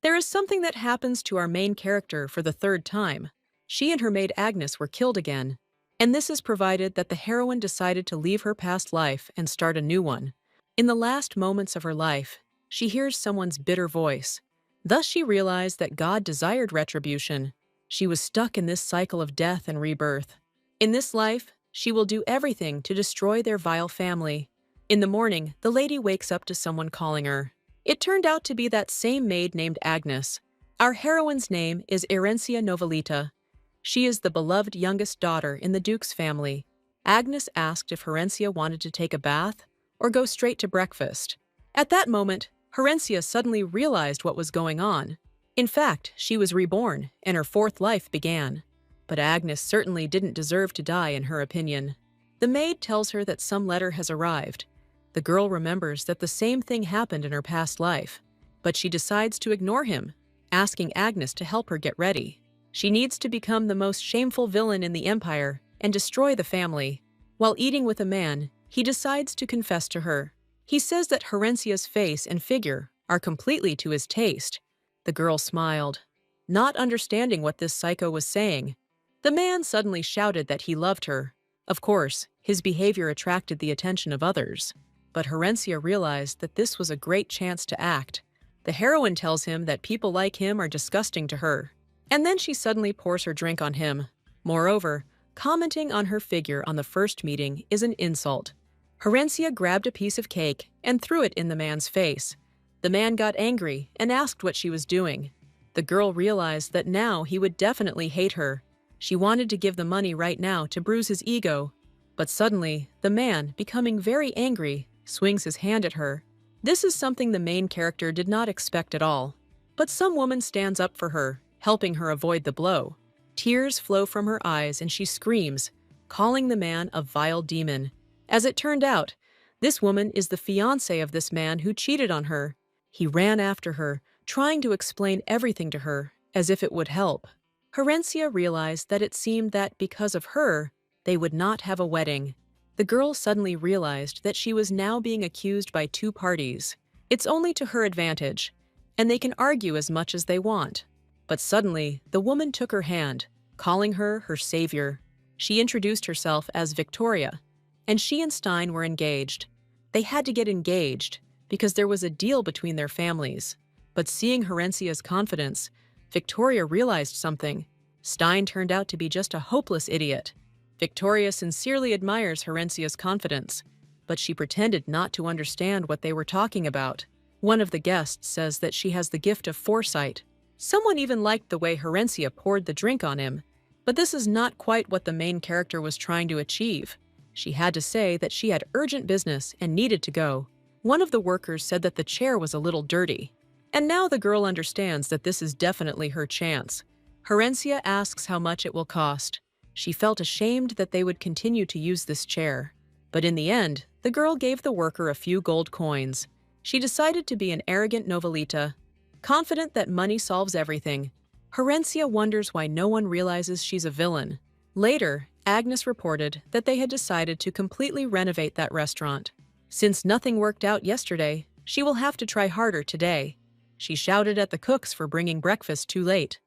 There is something that happens to our main character for the third time. She and her maid Agnes were killed again. And this is provided that the heroine decided to leave her past life and start a new one. In the last moments of her life, she hears someone's bitter voice. Thus she realized that God desired retribution. She was stuck in this cycle of death and rebirth. In this life, she will do everything to destroy their vile family. In the morning, the lady wakes up to someone calling her. It turned out to be that same maid named Agnes. Our heroine's name is Erencia Novelita. She is the beloved youngest daughter in the Duke's family. Agnes asked if Herencia wanted to take a bath or go straight to breakfast. At that moment, Herencia suddenly realized what was going on. In fact, she was reborn, and her fourth life began. But Agnes certainly didn't deserve to die in her opinion. The maid tells her that some letter has arrived. The girl remembers that the same thing happened in her past life, but she decides to ignore him, asking Agnes to help her get ready. She needs to become the most shameful villain in the Empire and destroy the family. While eating with a man, he decides to confess to her. He says that Herencia's face and figure are completely to his taste. The girl smiled, not understanding what this psycho was saying. The man suddenly shouted that he loved her. Of course, his behavior attracted the attention of others. But Herencia realized that this was a great chance to act. The heroine tells him that people like him are disgusting to her. And then she suddenly pours her drink on him. Moreover, commenting on her figure on the first meeting is an insult. Herencia grabbed a piece of cake and threw it in the man's face. The man got angry and asked what she was doing. The girl realized that now he would definitely hate her. She wanted to give the money right now to bruise his ego. But suddenly, the man, becoming very angry, swings his hand at her. This is something the main character did not expect at all. But some woman stands up for her, helping her avoid the blow. Tears flow from her eyes and she screams, calling the man a vile demon. As it turned out, this woman is the fiancé of this man who cheated on her. He ran after her, trying to explain everything to her, as if it would help. Herencia realized that it seemed that because of her, they would not have a wedding. The girl suddenly realized that she was now being accused by two parties. It's only to her advantage, and they can argue as much as they want. But suddenly, the woman took her hand, calling her her savior. She introduced herself as Victoria, and she and Stein were engaged. They had to get engaged because there was a deal between their families. But seeing Herencia's confidence, Victoria realized something. Stein turned out to be just a hopeless idiot. Victoria sincerely admires Herencia's confidence, but she pretended not to understand what they were talking about. One of the guests says that she has the gift of foresight. Someone even liked the way Herencia poured the drink on him. But this is not quite what the main character was trying to achieve. She had to say that she had urgent business and needed to go. One of the workers said that the chair was a little dirty. And now the girl understands that this is definitely her chance. Herencia asks how much it will cost. She felt ashamed that they would continue to use this chair. But in the end, the girl gave the worker a few gold coins. She decided to be an arrogant Novelita, confident that money solves everything. Herencia wonders why no one realizes she's a villain. Later, Agnes reported that they had decided to completely renovate that restaurant. Since nothing worked out yesterday, she will have to try harder today. She shouted at the cooks for bringing breakfast too late.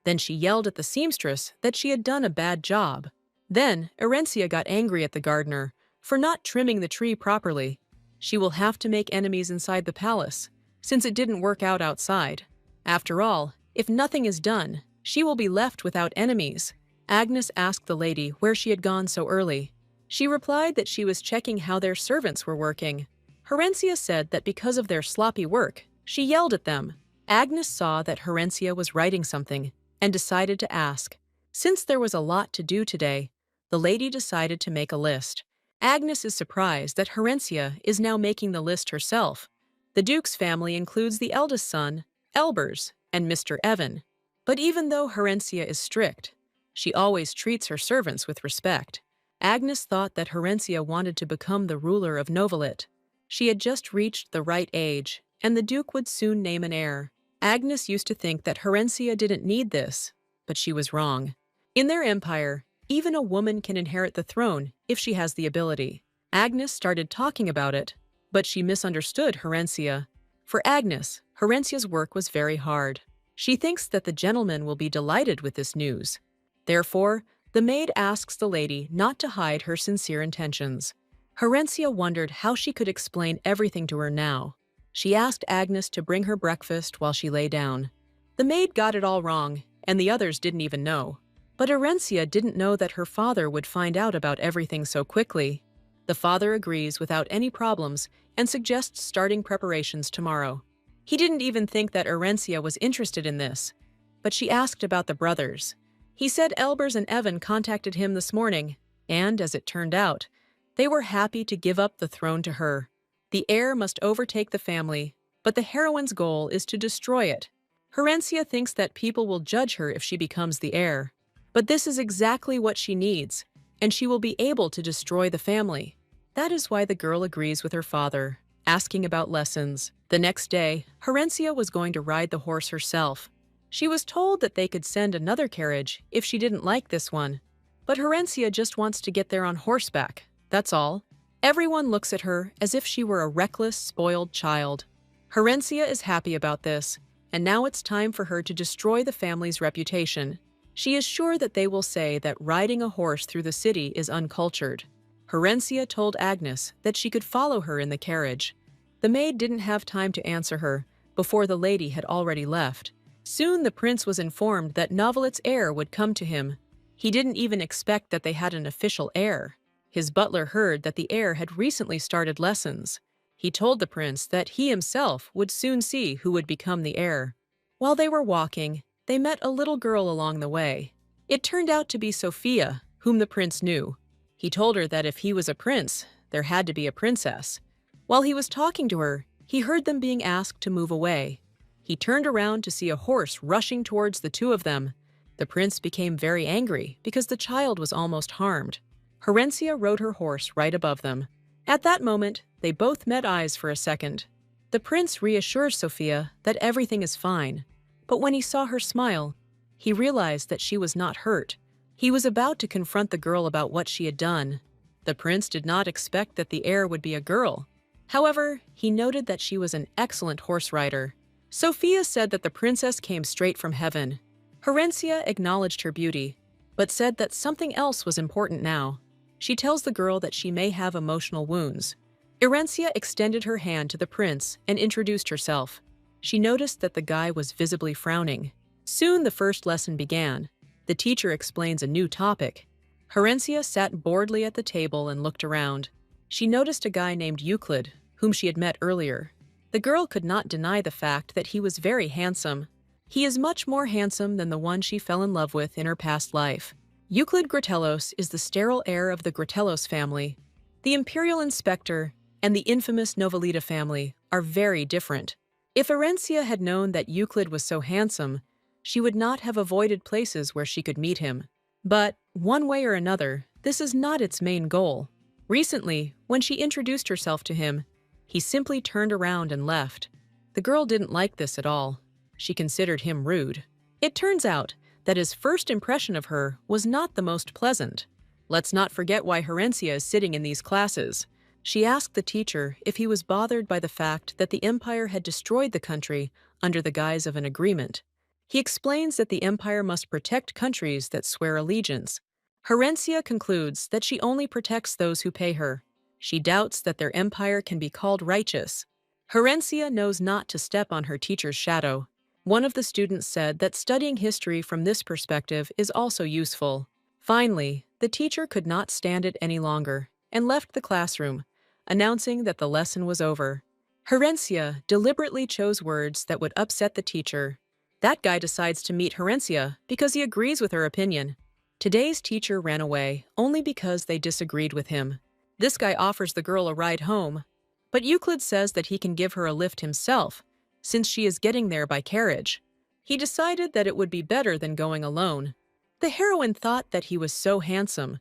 Then she yelled at the seamstress that she had done a bad job. Then, Herencia got angry at the gardener for not trimming the tree properly. She will have to make enemies inside the palace, since it didn't work out outside. After all, if nothing is done, she will be left without enemies. Agnes asked the lady where she had gone so early. She replied that she was checking how their servants were working. Herencia said that because of their sloppy work, she yelled at them. Agnes saw that Herencia was writing something and decided to ask. Since there was a lot to do today, the lady decided to make a list. Agnes is surprised that Herencia is now making the list herself. The Duke's family includes the eldest son, Elbers, and Mr. Evan. But even though Herencia is strict, she always treats her servants with respect. Agnes thought that Herencia wanted to become the ruler of Novelit. She had just reached the right age, and the Duke would soon name an heir. Agnes used to think that Herencia didn't need this, but she was wrong. In their empire, even a woman can inherit the throne if she has the ability. Agnes started talking about it, but she misunderstood Herencia. For Agnes, Herencia's work was very hard. She thinks that the gentleman will be delighted with this news. Therefore, the maid asks the lady not to hide her sincere intentions. Herencia wondered how she could explain everything to her now. She asked Agnes to bring her breakfast while she lay down. The maid got it all wrong, and the others didn't even know. But Herencia didn't know that her father would find out about everything so quickly. The father agrees without any problems and suggests starting preparations tomorrow. He didn't even think that Herencia was interested in this. But she asked about the brothers. He said Elbers and Evan contacted him this morning, and, as it turned out, they were happy to give up the throne to her. The heir must overtake the family, but the heroine's goal is to destroy it. Herencia thinks that people will judge her if she becomes the heir. But this is exactly what she needs, and she will be able to destroy the family. That is why the girl agrees with her father, asking about lessons. The next day, Herencia was going to ride the horse herself. She was told that they could send another carriage if she didn't like this one. But Herencia just wants to get there on horseback, that's all. Everyone looks at her as if she were a reckless, spoiled child. Herencia is happy about this, and now it's time for her to destroy the family's reputation. She is sure that they will say that riding a horse through the city is uncultured. Herencia told Agnes that she could follow her in the carriage. The maid didn't have time to answer her before the lady had already left. Soon the prince was informed that Novelit's heir would come to him. He didn't even expect that they had an official heir. His butler heard that the heir had recently started lessons. He told the prince that he himself would soon see who would become the heir. While they were walking, they met a little girl along the way. It turned out to be Sophia, whom the prince knew. He told her that if he was a prince, there had to be a princess. While he was talking to her, he heard them being asked to move away. He turned around to see a horse rushing towards the two of them. The prince became very angry because the child was almost harmed. Herencia rode her horse right above them. At that moment, they both met eyes for a second. The prince reassures Sophia that everything is fine, but when he saw her smile, he realized that she was not hurt. He was about to confront the girl about what she had done. The prince did not expect that the heir would be a girl. However, he noted that she was an excellent horse rider. Sophia said that the princess came straight from heaven. Herencia acknowledged her beauty, but said that something else was important now. She tells the girl that she may have emotional wounds. Herencia extended her hand to the prince and introduced herself. She noticed that the guy was visibly frowning. Soon the first lesson began. The teacher explains a new topic. Herencia sat boredly at the table and looked around. She noticed a guy named Euclid, whom she had met earlier. The girl could not deny the fact that he was very handsome. He is much more handsome than the one she fell in love with in her past life. Euclid Gratellos is the sterile heir of the Gratellos family. The imperial inspector and the infamous Novelita family are very different. If Herencia had known that Euclid was so handsome, she would not have avoided places where she could meet him. But, one way or another, this is not its main goal. Recently, when she introduced herself to him, he simply turned around and left. The girl didn't like this at all. She considered him rude. It turns out that his first impression of her was not the most pleasant. Let's not forget why Herencia is sitting in these classes. She asked the teacher if he was bothered by the fact that the empire had destroyed the country under the guise of an agreement. He explains that the empire must protect countries that swear allegiance. Herencia concludes that she only protects those who pay her. She doubts that their empire can be called righteous. Herencia knows not to step on her teacher's shadow. One of the students said that studying history from this perspective is also useful. Finally, the teacher could not stand it any longer and left the classroom, announcing that the lesson was over. Herencia deliberately chose words that would upset the teacher. That guy decides to meet Herencia because he agrees with her opinion. Today's teacher ran away only because they disagreed with him. This guy offers the girl a ride home, but Euclid says that he can give her a lift himself, since she is getting there by carriage. He decided that it would be better than going alone. The heroine thought that he was so handsome,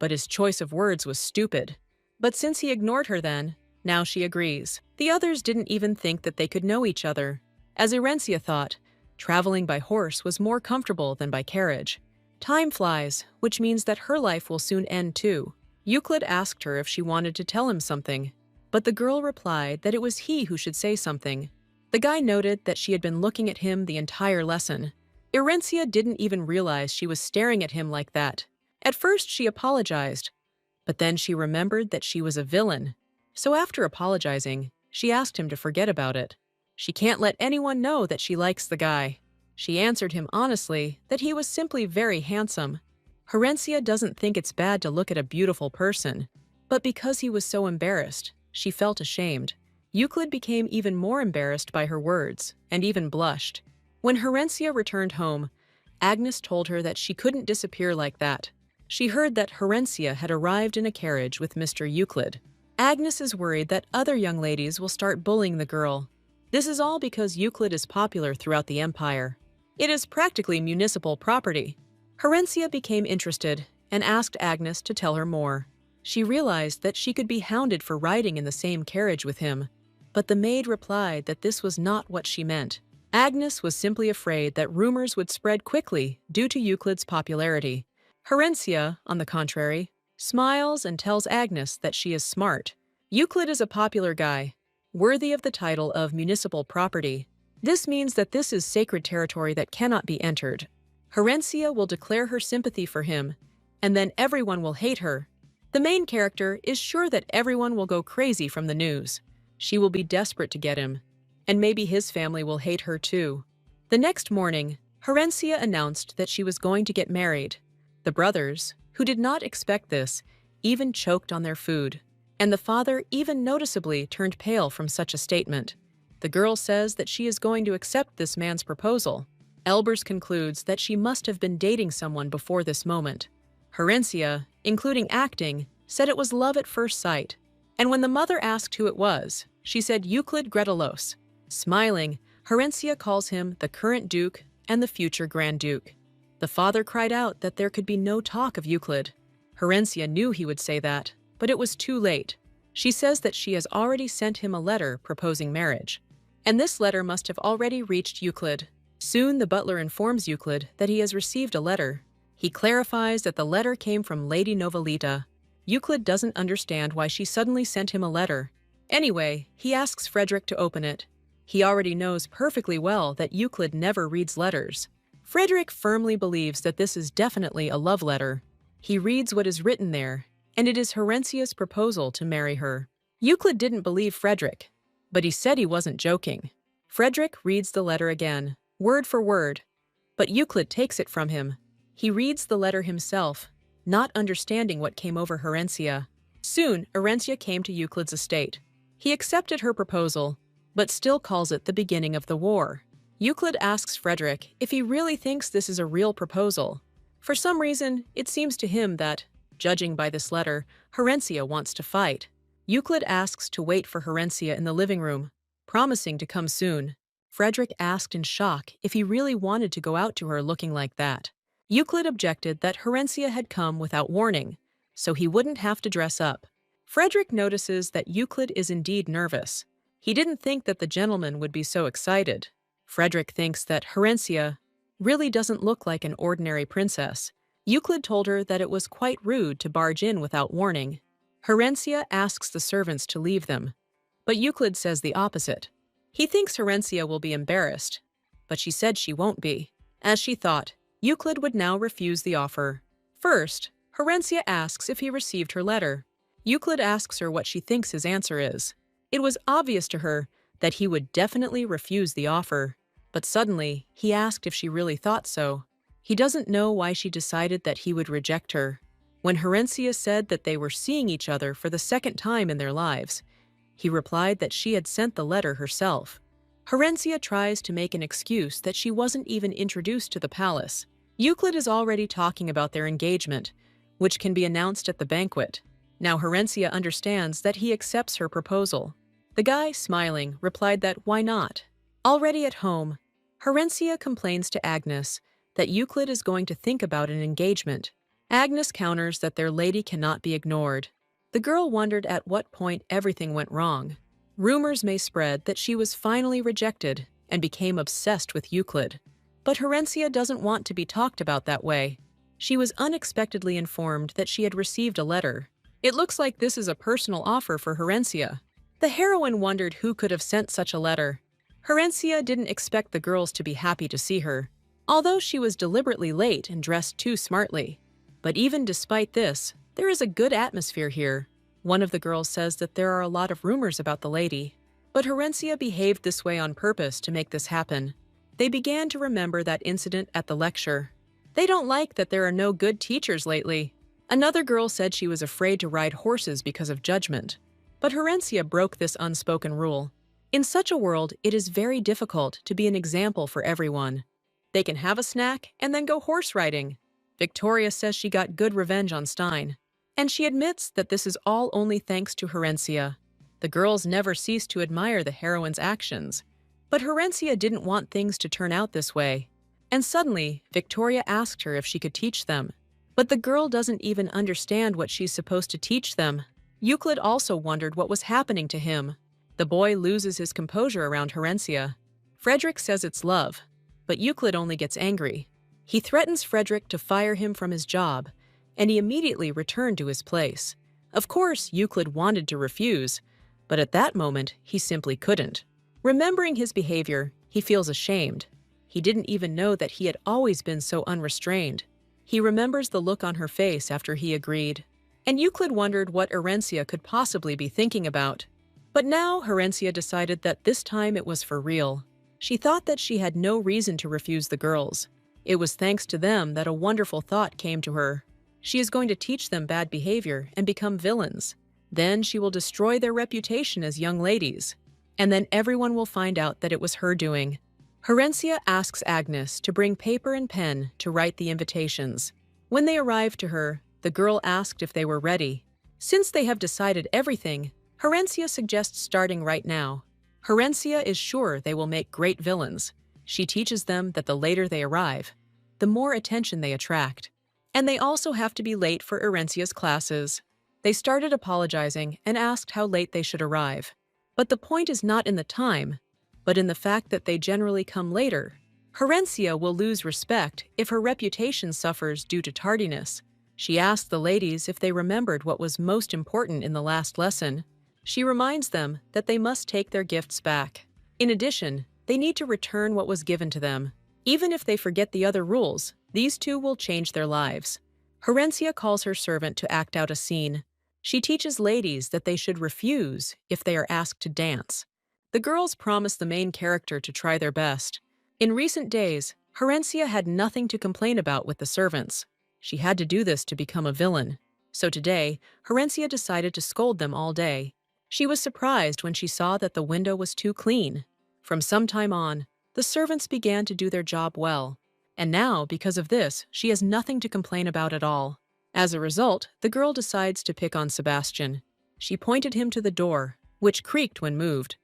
but his choice of words was stupid. But since he ignored her then, now she agrees. The others didn't even think that they could know each other. As Herencia thought, traveling by horse was more comfortable than by carriage. Time flies, which means that her life will soon end too. Euclid asked her if she wanted to tell him something, but the girl replied that it was he who should say something. The guy noted that she had been looking at him the entire lesson. Irencia didn't even realize she was staring at him like that. At first, she apologized, but then she remembered that she was a villain. So after apologizing, she asked him to forget about it. She can't let anyone know that she likes the guy. She answered him honestly that he was simply very handsome. Herencia doesn't think it's bad to look at a beautiful person, but because he was so embarrassed, she felt ashamed. Euclid became even more embarrassed by her words, and even blushed. When Herencia returned home, Agnes told her that she couldn't disappear like that. She heard that Herencia had arrived in a carriage with Mr. Euclid. Agnes is worried that other young ladies will start bullying the girl. This is all because Euclid is popular throughout the empire. It is practically municipal property. Herencia became interested and asked Agnes to tell her more. She realized that she could be hounded for riding in the same carriage with him, but the maid replied that this was not what she meant. Agnes was simply afraid that rumors would spread quickly due to Euclid's popularity. Herencia, on the contrary, smiles and tells Agnes that she is smart. Euclid is a popular guy, worthy of the title of municipal property. This means that this is sacred territory that cannot be entered. Herencia will declare her sympathy for him, and then everyone will hate her. The main character is sure that everyone will go crazy from the news. She will be desperate to get him, and maybe his family will hate her too. The next morning, Herencia announced that she was going to get married. The brothers, who did not expect this, even choked on their food, and the father even noticeably turned pale from such a statement. The girl says that she is going to accept this man's proposal. Elbers concludes that she must have been dating someone before this moment. Herencia, including acting, said it was love at first sight, and when the mother asked who it was, she said Euclid Gretelos. Smiling, Herencia calls him the current duke and the future Grand Duke. The father cried out that there could be no talk of Euclid. Herencia knew he would say that, but it was too late. She says that she has already sent him a letter proposing marriage, and this letter must have already reached Euclid. Soon the butler informs Euclid that he has received a letter. He clarifies that the letter came from Lady Novelita. Euclid doesn't understand why she suddenly sent him a letter. Anyway, he asks Frederick to open it. He already knows perfectly well that Euclid never reads letters. Frederick firmly believes that this is definitely a love letter. He reads what is written there, and it is Herencia's proposal to marry her. Euclid didn't believe Frederick, but he said he wasn't joking. Frederick reads the letter again, word for word, but Euclid takes it from him. He reads the letter himself, not understanding what came over Herencia. Soon, Herencia came to Euclid's estate. He accepted her proposal, but still calls it the beginning of the war. Euclid asks Frederick if he really thinks this is a real proposal. For some reason, it seems to him that, judging by this letter, Herencia wants to fight. Euclid asks to wait for Herencia in the living room, promising to come soon. Frederick asked in shock if he really wanted to go out to her looking like that. Euclid objected that Herencia had come without warning, so he wouldn't have to dress up. Frederick notices that Euclid is indeed nervous. He didn't think that the gentleman would be so excited. Frederick thinks that Herencia really doesn't look like an ordinary princess. Euclid told her that it was quite rude to barge in without warning. Herencia asks the servants to leave them, but Euclid says the opposite. He thinks Herencia will be embarrassed, but she said she won't be. As she thought, Euclid would now refuse the offer. First, Herencia asks if he received her letter. Euclid asks her what she thinks his answer is. It was obvious to her that he would definitely refuse the offer, but suddenly he asked if she really thought so. He doesn't know why she decided that he would reject her. When Herencia said that they were seeing each other for the second time in their lives, he replied that she had sent the letter herself. Herencia tries to make an excuse that she wasn't even introduced to the palace. Euclid is already talking about their engagement, which can be announced at the banquet. Now Herencia understands that he accepts her proposal. The guy, smiling, replied that why not? Already at home, Herencia complains to Agnes that Euclid is going to think about an engagement. Agnes counters that their lady cannot be ignored. The girl wondered at what point everything went wrong. Rumors may spread that she was finally rejected and became obsessed with Euclid. But Herencia doesn't want to be talked about that way. She was unexpectedly informed that she had received a letter. It looks like this is a personal offer for Herencia. The heroine wondered who could have sent such a letter. Herencia didn't expect the girls to be happy to see her, although she was deliberately late and dressed too smartly. But even despite this, there is a good atmosphere here. One of the girls says that there are a lot of rumors about the lady, but Herencia behaved this way on purpose to make this happen. They began to remember that incident at the lecture. They don't like that there are no good teachers lately. Another girl said she was afraid to ride horses because of judgment. But Herencia broke this unspoken rule. In such a world, it is very difficult to be an example for everyone. They can have a snack and then go horse riding. Victoria says she got good revenge on Stein, and she admits that this is all only thanks to Herencia. The girls never cease to admire the heroine's actions. But Herencia didn't want things to turn out this way. And suddenly, Victoria asked her if she could teach them. But the girl doesn't even understand what she's supposed to teach them. Euclid also wondered what was happening to him. The boy loses his composure around Herencia. Frederick says it's love, but Euclid only gets angry. He threatens Frederick to fire him from his job, and he immediately returned to his place. Of course, Euclid wanted to refuse, but at that moment, he simply couldn't. Remembering his behavior, he feels ashamed. He didn't even know that he had always been so unrestrained. He remembers the look on her face after he agreed. And Euclid wondered what Herencia could possibly be thinking about. But now Herencia decided that this time it was for real. She thought that she had no reason to refuse the girls. It was thanks to them that a wonderful thought came to her. She is going to teach them bad behavior and become villains. Then she will destroy their reputation as young ladies. And then everyone will find out that it was her doing. Herencia asks Agnes to bring paper and pen to write the invitations. When they arrived to her, the girl asked if they were ready. Since they have decided everything, Herencia suggests starting right now. Herencia is sure they will make great villains. She teaches them that the later they arrive, the more attention they attract. And they also have to be late for Herencia's classes. They started apologizing and asked how late they should arrive. But the point is not in the time, but in the fact that they generally come later. Herencia will lose respect if her reputation suffers due to tardiness. She asked the ladies if they remembered what was most important in the last lesson. She reminds them that they must take their gifts back. In addition, they need to return what was given to them. Even if they forget the other rules, these two will change their lives. Herencia calls her servant to act out a scene. She teaches ladies that they should refuse if they are asked to dance. The girls promise the main character to try their best. In recent days, Herencia had nothing to complain about with the servants. She had to do this to become a villain. So today, Herencia decided to scold them all day. She was surprised when she saw that the window was too clean. From some time on, the servants began to do their job well. And now, because of this, she has nothing to complain about at all. As a result, the girl decides to pick on Sebastian. She pointed him to the door, which creaked when moved.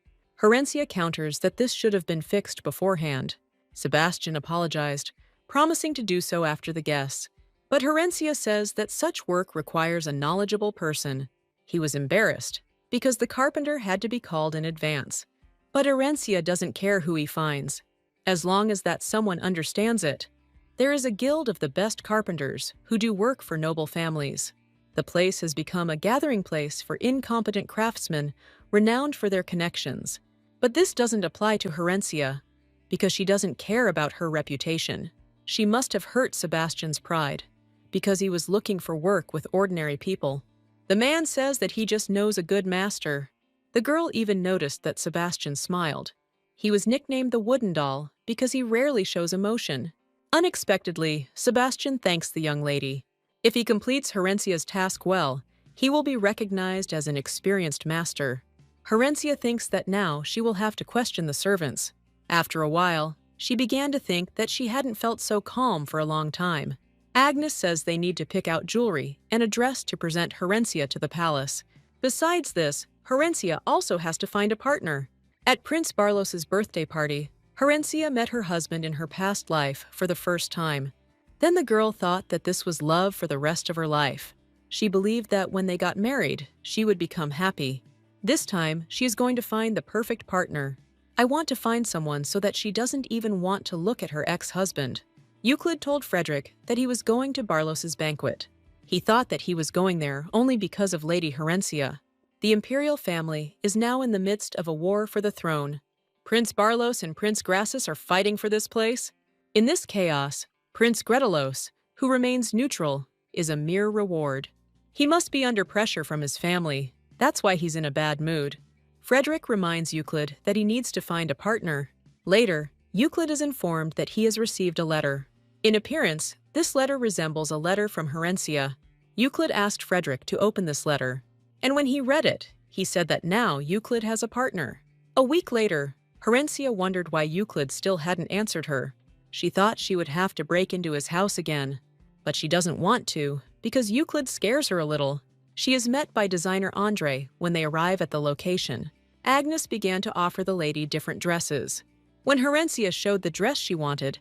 Herencia counters that this should have been fixed beforehand. Sebastian apologized, promising to do so after the guests. But Herencia says that such work requires a knowledgeable person. He was embarrassed, because the carpenter had to be called in advance. But Herencia doesn't care who he finds, as long as that someone understands it. There is a guild of the best carpenters who do work for noble families. The place has become a gathering place for incompetent craftsmen renowned for their connections. But this doesn't apply to Herencia, because she doesn't care about her reputation. She must have hurt Sebastian's pride, because he was looking for work with ordinary people. The man says that he just knows a good master. The girl even noticed that Sebastian smiled. He was nicknamed the Wooden Doll because he rarely shows emotion. Unexpectedly, Sebastian thanks the young lady. If he completes Herencia's task well, he will be recognized as an experienced master. Herencia thinks that now she will have to question the servants. After a while, she began to think that she hadn't felt so calm for a long time. Agnes says they need to pick out jewelry and a dress to present Herencia to the palace. Besides this, Herencia also has to find a partner. At Prince Barlos's birthday party, Herencia met her husband in her past life for the first time. Then the girl thought that this was love for the rest of her life. She believed that when they got married, she would become happy. This time, she is going to find the perfect partner. I want to find someone so that she doesn't even want to look at her ex-husband. Euclid told Frederick that he was going to Barlos's banquet. He thought that he was going there only because of Lady Herencia. The imperial family is now in the midst of a war for the throne. Prince Barlos and Prince Grassus are fighting for this place. In this chaos, Prince Gretelos, who remains neutral, is a mere reward. He must be under pressure from his family. That's why he's in a bad mood. Frederick reminds Euclid that he needs to find a partner. Later, Euclid is informed that he has received a letter. In appearance, this letter resembles a letter from Herencia. Euclid asked Frederick to open this letter, and when he read it, he said that now Euclid has a partner. A week later, Herencia wondered why Euclid still hadn't answered her. She thought she would have to break into his house again, but she doesn't want to because Euclid scares her a little. She is met by designer Andre when they arrive at the location. Agnes began to offer the lady different dresses. When Herencia showed the dress she wanted,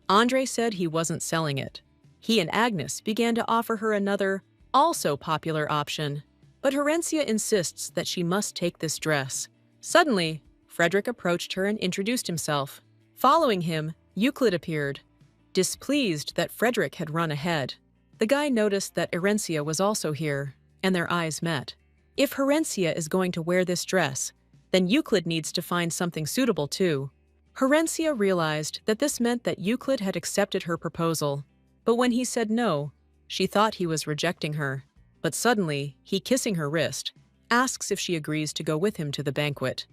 Andre said he wasn't selling it. He and Agnes began to offer her another, also popular option, but Herencia insists that she must take this dress. Suddenly, Frederick approached her and introduced himself. Following him, Euclid appeared. Displeased that Frederick had run ahead, the guy noticed that Herencia was also here, and their eyes met. If Herencia is going to wear this dress, then Euclid needs to find something suitable too. Herencia realized that this meant that Euclid had accepted her proposal, but when he said no, she thought he was rejecting her. But suddenly, he kissing her wrist, asks if she agrees to go with him to the banquet.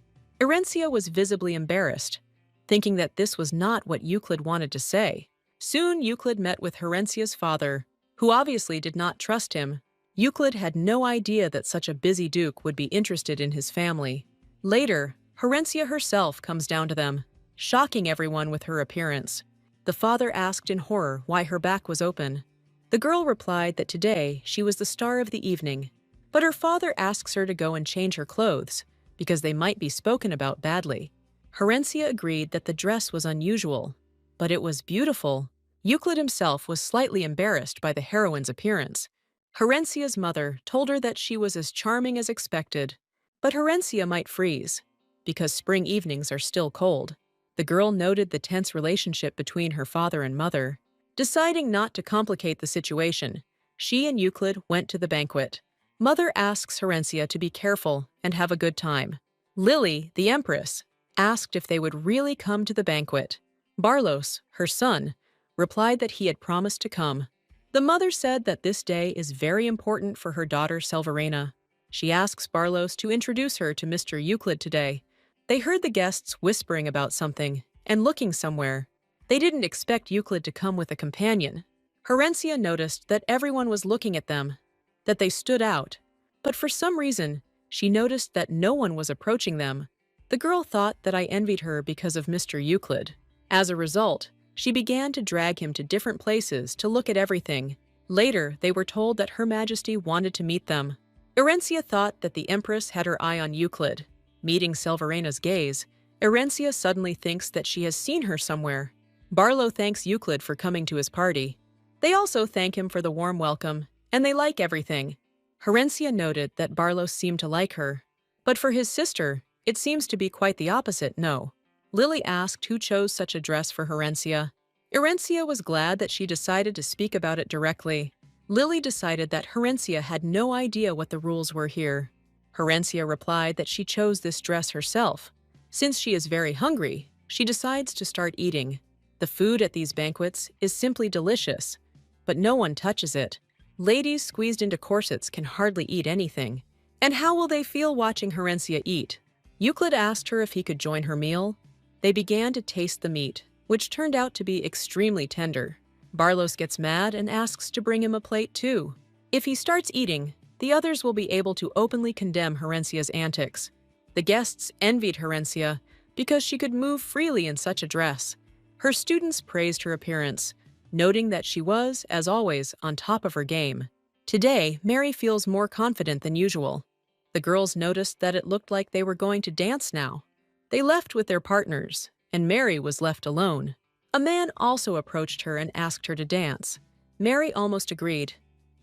Herencia was visibly embarrassed, thinking that this was not what Euclid wanted to say. Soon Euclid met with Herencia's father, who obviously did not trust him. Euclid had no idea that such a busy duke would be interested in his family. Later, Herencia herself comes down to them, shocking everyone with her appearance. The father asked in horror why her back was open. The girl replied that today she was the star of the evening, but her father asks her to go and change her clothes, because they might be spoken about badly. Herencia agreed that the dress was unusual, but it was beautiful. Euclid himself was slightly embarrassed by the heroine's appearance. Herencia's mother told her that she was as charming as expected, but Herencia might freeze, because spring evenings are still cold. The girl noted the tense relationship between her father and mother. Deciding not to complicate the situation, she and Euclid went to the banquet. Mother asks Herencia to be careful and have a good time. Lily, the empress, asked if they would really come to the banquet. Barlos, her son, replied that he had promised to come. The mother said that this day is very important for her daughter Selverena. She asks Barlos to introduce her to Mr. Euclid today. They heard the guests whispering about something and looking somewhere. They didn't expect Euclid to come with a companion. Herencia noticed that everyone was looking at them, that they stood out, but for some reason, she noticed that no one was approaching them. The girl thought that I envied her because of Mr. Euclid. As a result, she began to drag him to different places to look at everything. Later, they were told that Her Majesty wanted to meet them. Herencia thought that the Empress had her eye on Euclid. Meeting Selverena's gaze, Herencia suddenly thinks that she has seen her somewhere. Barlow thanks Euclid for coming to his party. They also thank him for the warm welcome, and they like everything. Herencia noted that Barlow seemed to like her, but for his sister, it seems to be quite the opposite, no. Lily asked who chose such a dress for Herencia. Herencia was glad that she decided to speak about it directly. Lily decided that Herencia had no idea what the rules were here. Herencia replied that she chose this dress herself. Since she is very hungry, she decides to start eating. The food at these banquets is simply delicious, but no one touches it. Ladies squeezed into corsets can hardly eat anything. And how will they feel watching Herencia eat? Euclid asked her if he could join her meal. They began to taste the meat, which turned out to be extremely tender. Barlos gets mad and asks to bring him a plate too. If he starts eating, the others will be able to openly condemn Herencia's antics. The guests envied Herencia because she could move freely in such a dress. Her students praised her appearance, noting that she was, as always, on top of her game. Today, Mary feels more confident than usual. The girls noticed that it looked like they were going to dance now. They left with their partners, and Mary was left alone. A man also approached her and asked her to dance. Mary almost agreed,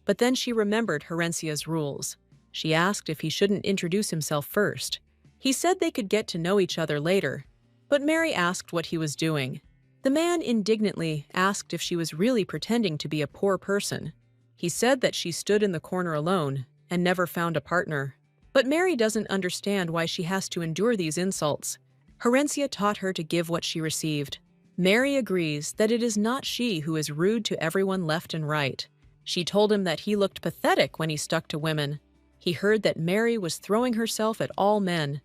but then she remembered Herencia's rules. She asked if he shouldn't introduce himself first. He said they could get to know each other later, but Mary asked what he was doing. The man indignantly asked if she was really pretending to be a poor person. He said that she stood in the corner alone and never found a partner. But Mary doesn't understand why she has to endure these insults. Herencia taught her to give what she received. Mary agrees that it is not she who is rude to everyone left and right. She told him that he looked pathetic when he stuck to women. He heard that Mary was throwing herself at all men,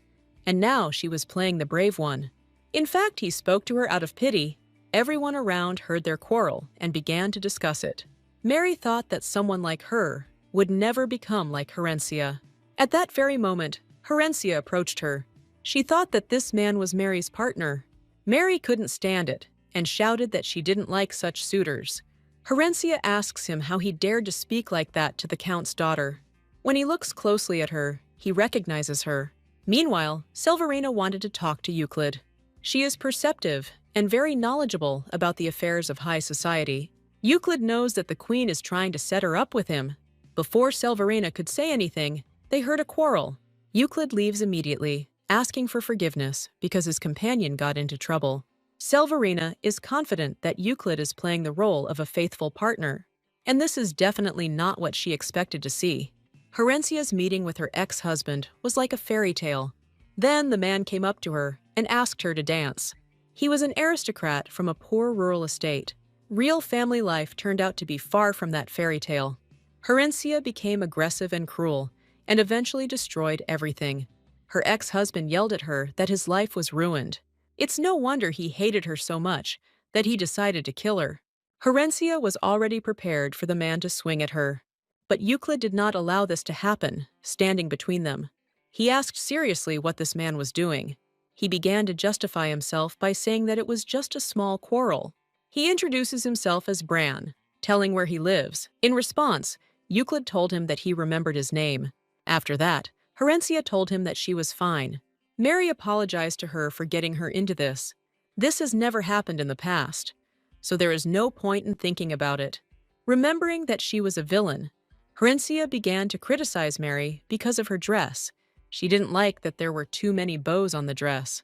and now she was playing the brave one. In fact, he spoke to her out of pity. Everyone around heard their quarrel and began to discuss it. Mary thought that someone like her would never become like Herencia. At that very moment, Herencia approached her. She thought that this man was Mary's partner. Mary couldn't stand it and shouted that she didn't like such suitors. Herencia asks him how he dared to speak like that to the Count's daughter. When he looks closely at her, he recognizes her. Meanwhile, Silverina wanted to talk to Euclid. She is perceptive and very knowledgeable about the affairs of high society. Euclid knows that the queen is trying to set her up with him. Before Silverina could say anything, they heard a quarrel. Euclid leaves immediately, asking for forgiveness because his companion got into trouble. Silverina is confident that Euclid is playing the role of a faithful partner, and this is definitely not what she expected to see. Herencia's meeting with her ex-husband was like a fairy tale. Then the man came up to her and asked her to dance. He was an aristocrat from a poor rural estate. Real family life turned out to be far from that fairy tale. Herencia became aggressive and cruel, and eventually destroyed everything. Her ex-husband yelled at her that his life was ruined. It's no wonder he hated her so much that he decided to kill her. Herencia was already prepared for the man to swing at her. But Euclid did not allow this to happen, standing between them. He asked seriously what this man was doing. He began to justify himself by saying that it was just a small quarrel. He introduces himself as Bran, telling where he lives. In response, Euclid told him that he remembered his name. After that, Herencia told him that she was fine. Mary apologized to her for getting her into this. This has never happened in the past, so there is no point in thinking about it. Remembering that she was a villain, Herencia began to criticize Mary because of her dress. She didn't like that there were too many bows on the dress.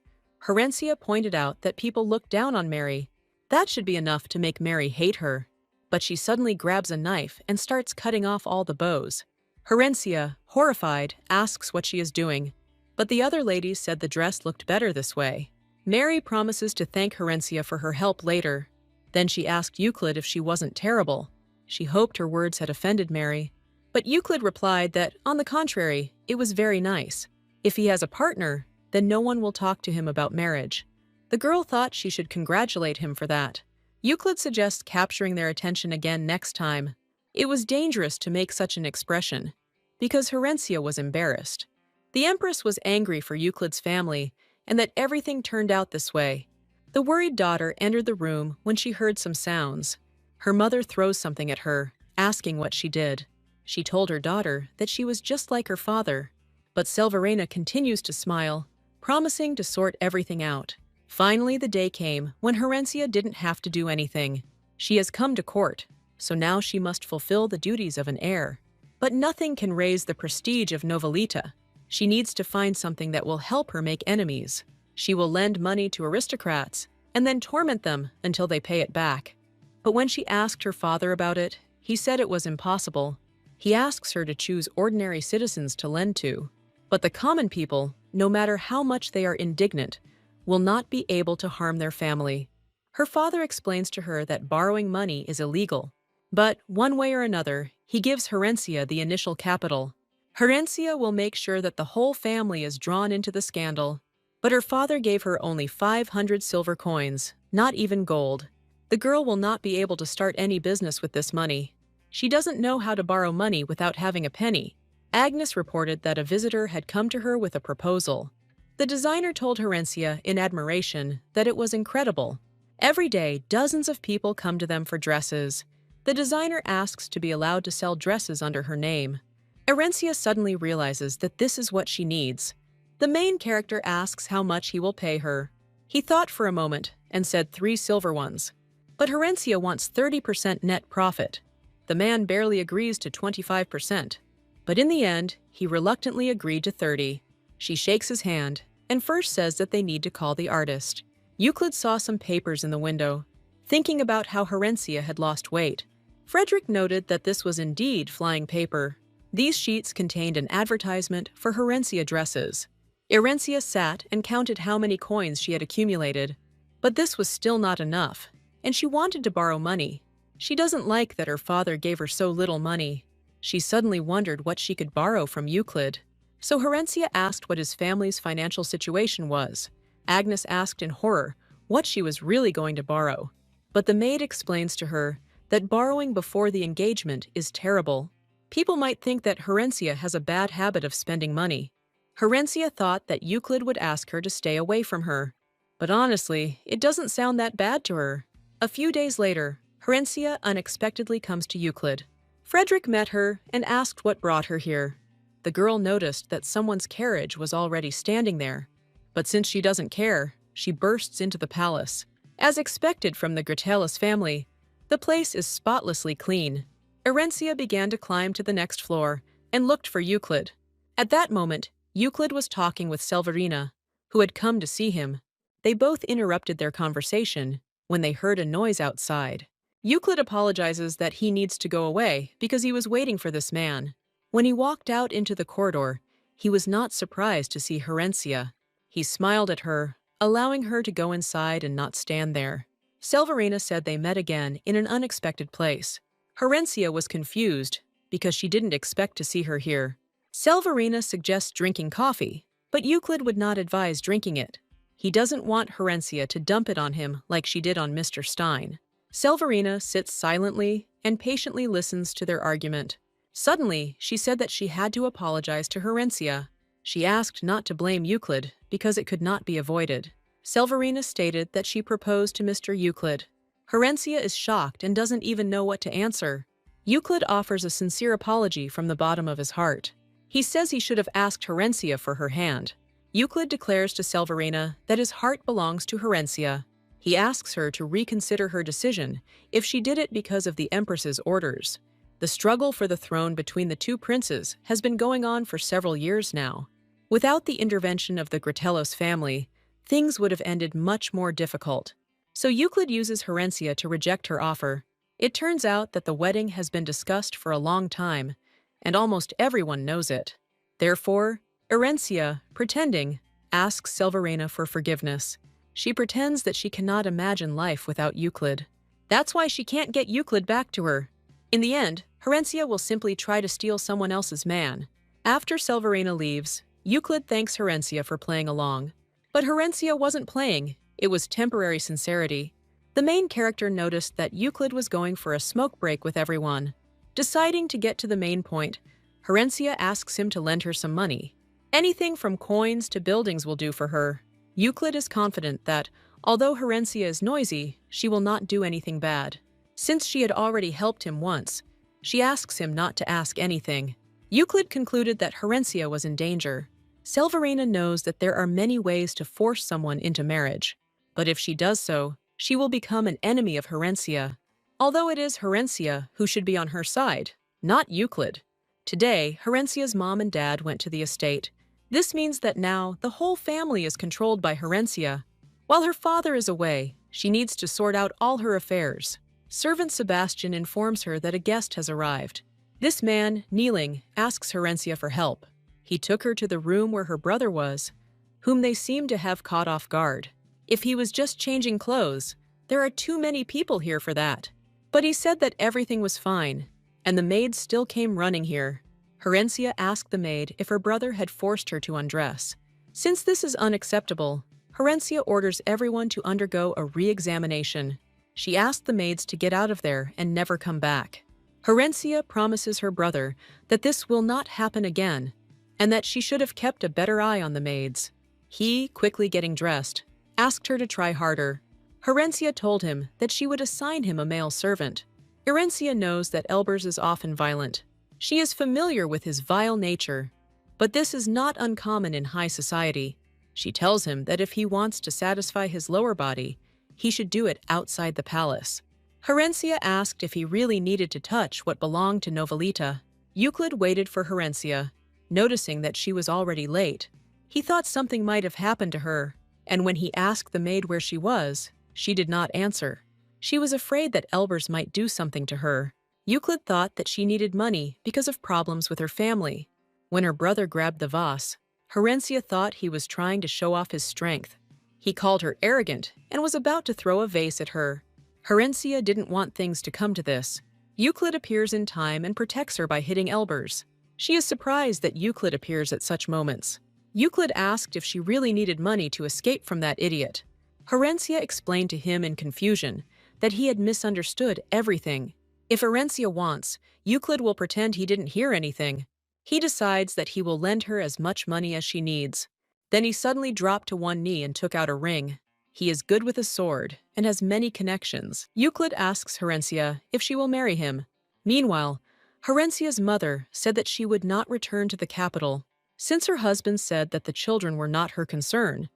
Herencia pointed out that people looked down on Mary. That should be enough to make Mary hate her. But she suddenly grabs a knife and starts cutting off all the bows. Herencia, horrified, asks what she is doing. But the other ladies said the dress looked better this way. Mary promises to thank Herencia for her help later. Then she asked Euclid if she wasn't terrible. She hoped her words had offended Mary. But Euclid replied that, on the contrary, it was very nice. If he has a partner, then no one will talk to him about marriage. The girl thought she should congratulate him for that. Euclid suggests capturing their attention again next time. It was dangerous to make such an expression, because Herencia was embarrassed. The Empress was angry for Euclid's family and that everything turned out this way. The worried daughter entered the room when she heard some sounds. Her mother throws something at her, asking what she did. She told her daughter that she was just like her father, but Silverina continues to smile, promising to sort everything out. Finally, the day came when Herencia didn't have to do anything. She has come to court, so now she must fulfill the duties of an heir. But nothing can raise the prestige of Novelita. She needs to find something that will help her make enemies. She will lend money to aristocrats and then torment them until they pay it back. But when she asked her father about it, he said it was impossible. He asks her to choose ordinary citizens to lend to. But the common people, no matter how much they are indignant, will not be able to harm their family. Her father explains to her that borrowing money is illegal. But, one way or another, he gives Herencia the initial capital. Herencia will make sure that the whole family is drawn into the scandal. But her father gave her only 500 silver coins, not even gold. The girl will not be able to start any business with this money. She doesn't know how to borrow money without having a penny. Agnes reported that a visitor had come to her with a proposal. The designer told Herencia in admiration that it was incredible. Every day, dozens of people come to them for dresses. The designer asks to be allowed to sell dresses under her name. Herencia suddenly realizes that this is what she needs. The main character asks how much he will pay her. He thought for a moment and said 3 silver ones. But Herencia wants 30% net profit. The man barely agrees to 25%. But in the end, he reluctantly agreed to 30. She shakes his hand and first says that they need to call the artist. Euclid saw some papers in the window, thinking about how Herencia had lost weight. Frederick noted that this was indeed flying paper. These sheets contained an advertisement for Herencia dresses. Erencia sat and counted how many coins she had accumulated. But this was still not enough, and she wanted to borrow money. She doesn't like that her father gave her so little money. She suddenly wondered what she could borrow from Euclid. So Herencia asked what his family's financial situation was. Agnes asked in horror what she was really going to borrow. But the maid explains to her that borrowing before the engagement is terrible. People might think that Herencia has a bad habit of spending money. Herencia thought that Euclid would ask her to stay away from her. But honestly, it doesn't sound that bad to her. A few days later, Herencia unexpectedly comes to Euclid. Frederick met her and asked what brought her here. The girl noticed that someone's carriage was already standing there. But since she doesn't care, she bursts into the palace. As expected from the Gratellis family, the place is spotlessly clean. Herencia began to climb to the next floor and looked for Euclid. At that moment, Euclid was talking with Severina, who had come to see him. They both interrupted their conversation when they heard a noise outside. Euclid apologizes that he needs to go away because he was waiting for this man. When he walked out into the corridor, he was not surprised to see Herencia. He smiled at her, allowing her to go inside and not stand there. Severina said they met again in an unexpected place. Herencia was confused because she didn't expect to see her here. Severina suggests drinking coffee, but Euclid would not advise drinking it. He doesn't want Herencia to dump it on him like she did on Mr. Stein. Severina sits silently and patiently listens to their argument. Suddenly, she said that she had to apologize to Herencia. She asked not to blame Euclid because it could not be avoided. Severina stated that she proposed to Mr. Euclid. Herencia is shocked and doesn't even know what to answer. Euclid offers a sincere apology from the bottom of his heart. He says he should have asked Herencia for her hand. Euclid declares to Severina that his heart belongs to Herencia. He asks her to reconsider her decision if she did it because of the Empress's orders. The struggle for the throne between the two princes has been going on for several years now. Without the intervention of the Gratellos family, things would have ended much more difficult. So Euclid uses Herencia to reject her offer. It turns out that the wedding has been discussed for a long time, and almost everyone knows it. Therefore, Herencia, pretending, asks Severina for forgiveness. She pretends that she cannot imagine life without Euclid. That's why she can't get Euclid back to her. In the end, Herencia will simply try to steal someone else's man. After Severina leaves, Euclid thanks Herencia for playing along. But Herencia wasn't playing, it was temporary sincerity. The main character noticed that Euclid was going for a smoke break with everyone. Deciding to get to the main point, Herencia asks him to lend her some money. Anything from coins to buildings will do for her. Euclid is confident that, although Herencia is noisy, she will not do anything bad. Since she had already helped him once, she asks him not to ask anything. Euclid concluded that Herencia was in danger. Severina knows that there are many ways to force someone into marriage, but if she does so, she will become an enemy of Herencia. Although it is Herencia who should be on her side, not Euclid. Today, Herencia's mom and dad went to the estate. This means that now the whole family is controlled by Herencia. While her father is away, she needs to sort out all her affairs. Servant Sebastian informs her that a guest has arrived. This man, kneeling, asks Herencia for help. He took her to the room where her brother was, whom they seem to have caught off guard. If he was just changing clothes, there are too many people here for that. But he said that everything was fine, and the maids still came running here. Herencia asked the maid if her brother had forced her to undress. Since this is unacceptable, Herencia orders everyone to undergo a re-examination. She asked the maids to get out of there and never come back. Herencia promises her brother that this will not happen again, and that she should have kept a better eye on the maids. He, quickly getting dressed, asked her to try harder. Herencia told him that she would assign him a male servant. Herencia knows that Elbers is often violent. She is familiar with his vile nature, but this is not uncommon in high society. She tells him that if he wants to satisfy his lower body, he should do it outside the palace. Herencia asked if he really needed to touch what belonged to Novelita. Euclid waited for Herencia, noticing that she was already late. He thought something might have happened to her, and when he asked the maid where she was, she did not answer. She was afraid that Elbers might do something to her. Euclid thought that she needed money because of problems with her family. When her brother grabbed the vase, Herencia thought he was trying to show off his strength. He called her arrogant and was about to throw a vase at her. Herencia didn't want things to come to this. Euclid appears in time and protects her by hitting Elbers. She is surprised that Euclid appears at such moments. Euclid asked if she really needed money to escape from that idiot. Herencia explained to him in confusion that he had misunderstood everything. If Herencia wants, Euclid will pretend he didn't hear anything. He decides that he will lend her as much money as she needs. Then he suddenly dropped to one knee and took out a ring. He is good with a sword and has many connections. Euclid asks Herencia if she will marry him. Meanwhile, Herencia's mother said that she would not return to the capital. Since her husband said that the children were not her concern,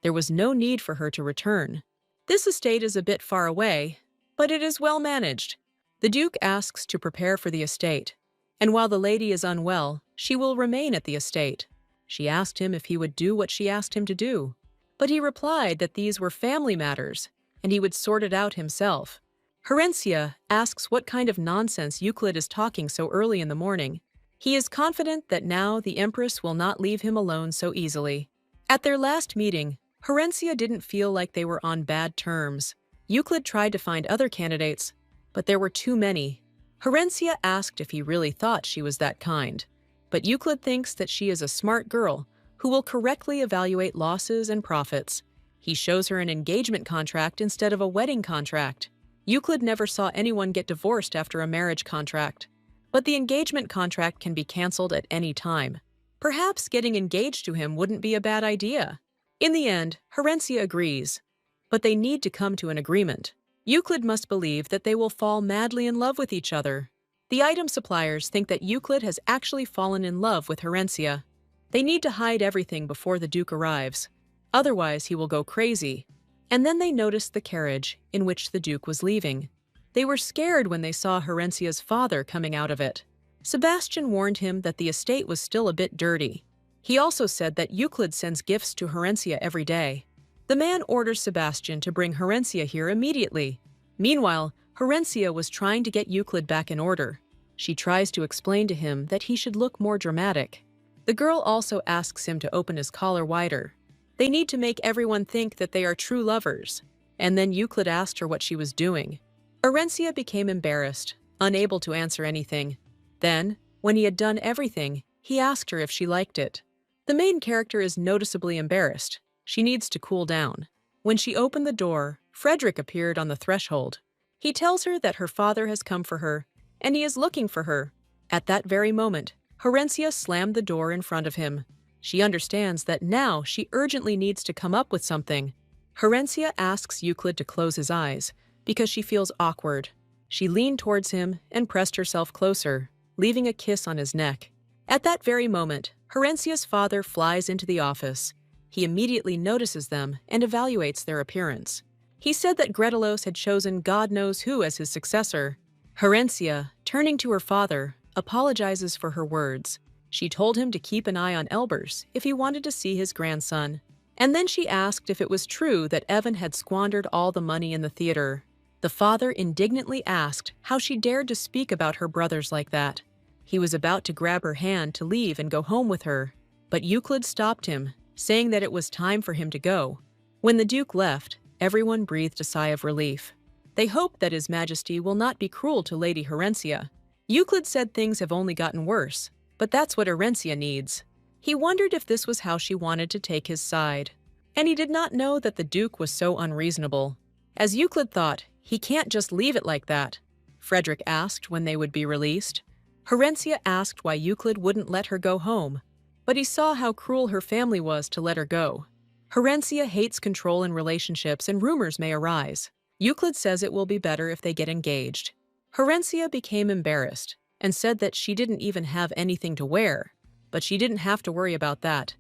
there was no need for her to return. This estate is a bit far away, but it is well managed. The Duke asks to prepare for the estate, and while the lady is unwell, she will remain at the estate. She asked him if he would do what she asked him to do, but he replied that these were family matters, and he would sort it out himself. Herencia asks what kind of nonsense Euclid is talking so early in the morning. He is confident that now the Empress will not leave him alone so easily. At their last meeting, Herencia didn't feel like they were on bad terms. Euclid tried to find other candidates, but there were too many. Herencia asked if he really thought she was that kind, but Euclid thinks that she is a smart girl who will correctly evaluate losses and profits. He shows her an engagement contract instead of a wedding contract. Euclid never saw anyone get divorced after a marriage contract, but the engagement contract can be canceled at any time. Perhaps getting engaged to him wouldn't be a bad idea. In the end, Herencia agrees, but they need to come to an agreement. Euclid must believe that they will fall madly in love with each other. The item suppliers think that Euclid has actually fallen in love with Herencia. They need to hide everything before the Duke arrives, otherwise he will go crazy. And then they noticed the carriage in which the Duke was leaving. They were scared when they saw Herencia's father coming out of it. Sebastian warned him that the estate was still a bit dirty. He also said that Euclid sends gifts to Herencia every day. The man orders Sebastian to bring Herencia here immediately. Meanwhile, Herencia was trying to get Euclid back in order. She tries to explain to him that he should look more dramatic. The girl also asks him to open his collar wider. They need to make everyone think that they are true lovers. And then Euclid asked her what she was doing. Herencia became embarrassed, unable to answer anything. Then, when he had done everything, he asked her if she liked it. The main character is noticeably embarrassed. She needs to cool down. When she opened the door, Frederick appeared on the threshold. He tells her that her father has come for her, and he is looking for her. At that very moment, Herencia slammed the door in front of him. She understands that now she urgently needs to come up with something. Herencia asks Euclid to close his eyes, because she feels awkward. She leaned towards him and pressed herself closer, leaving a kiss on his neck. At that very moment, Herencia's father flies into the office. He immediately notices them and evaluates their appearance. He said that Gretelos had chosen God knows who as his successor. Herencia, turning to her father, apologizes for her words. She told him to keep an eye on Elbers if he wanted to see his grandson. And then she asked if it was true that Evan had squandered all the money in the theater. The father indignantly asked how she dared to speak about her brothers like that. He was about to grab her hand to leave and go home with her, but Euclid stopped him, saying that it was time for him to go. When the Duke left, everyone breathed a sigh of relief. They hoped that His Majesty will not be cruel to Lady Herencia. Euclid said things have only gotten worse, but that's what Herencia needs. He wondered if this was how she wanted to take his side. And he did not know that the Duke was so unreasonable. As Euclid thought, he can't just leave it like that. Frederick asked when they would be released. Herencia asked why Euclid wouldn't let her go home, but he saw how cruel her family was to let her go. Herencia hates control in relationships and rumors may arise. Euclid says it will be better if they get engaged. Herencia became embarrassed and said that she didn't even have anything to wear, but she didn't have to worry about that,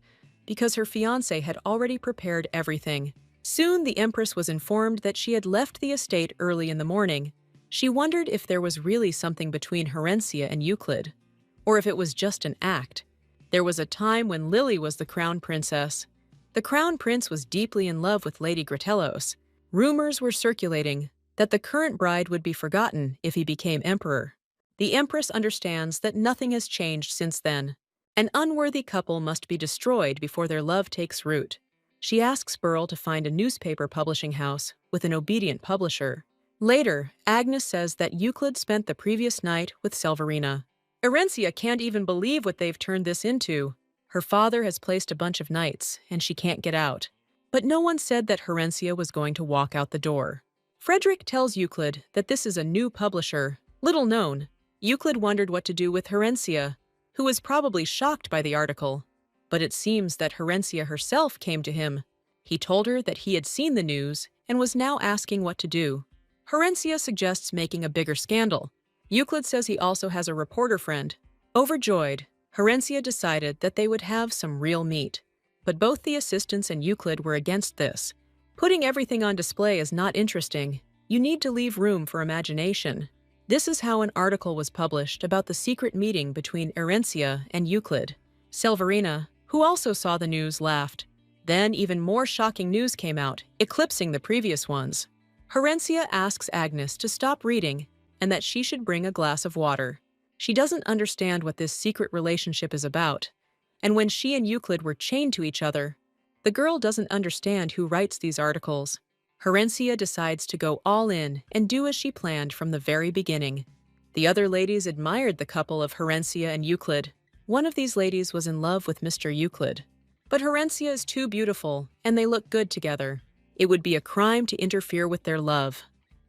because her fiancé had already prepared everything. Soon the Empress was informed that she had left the estate early in the morning. She wondered if there was really something between Herencia and Euclid, or if it was just an act. There was a time when Lily was the crown princess. The crown prince was deeply in love with Lady Gretelos. Rumors were circulating that the current bride would be forgotten if he became emperor. The Empress understands that nothing has changed since then. An unworthy couple must be destroyed before their love takes root. She asks Burl to find a newspaper publishing house with an obedient publisher. Later, Agnes says that Euclid spent the previous night with Selverina. Erencia can't even believe what they've turned this into. Her father has placed a bunch of knights, and she can't get out. But no one said that Herencia was going to walk out the door. Frederick tells Euclid that this is a new publisher, little known. Euclid wondered what to do with Herencia, who was probably shocked by the article. But it seems that Herencia herself came to him. He told her that he had seen the news and was now asking what to do. Herencia suggests making a bigger scandal. Euclid says he also has a reporter friend. Overjoyed, Herencia decided that they would have some real meat. But both the assistants and Euclid were against this. Putting everything on display is not interesting. You need to leave room for imagination. This is how an article was published about the secret meeting between Herencia and Euclid. Selverina, who also saw the news, laughed. Then even more shocking news came out, eclipsing the previous ones. Herencia asks Agnes to stop reading and that she should bring a glass of water. She doesn't understand what this secret relationship is about. And when she and Euclid were chained to each other, the girl doesn't understand who writes these articles. Herencia decides to go all in and do as she planned from the very beginning. The other ladies admired the couple of Herencia and Euclid. One of these ladies was in love with Mr. Euclid. But Herencia is too beautiful, and they look good together. It would be a crime to interfere with their love.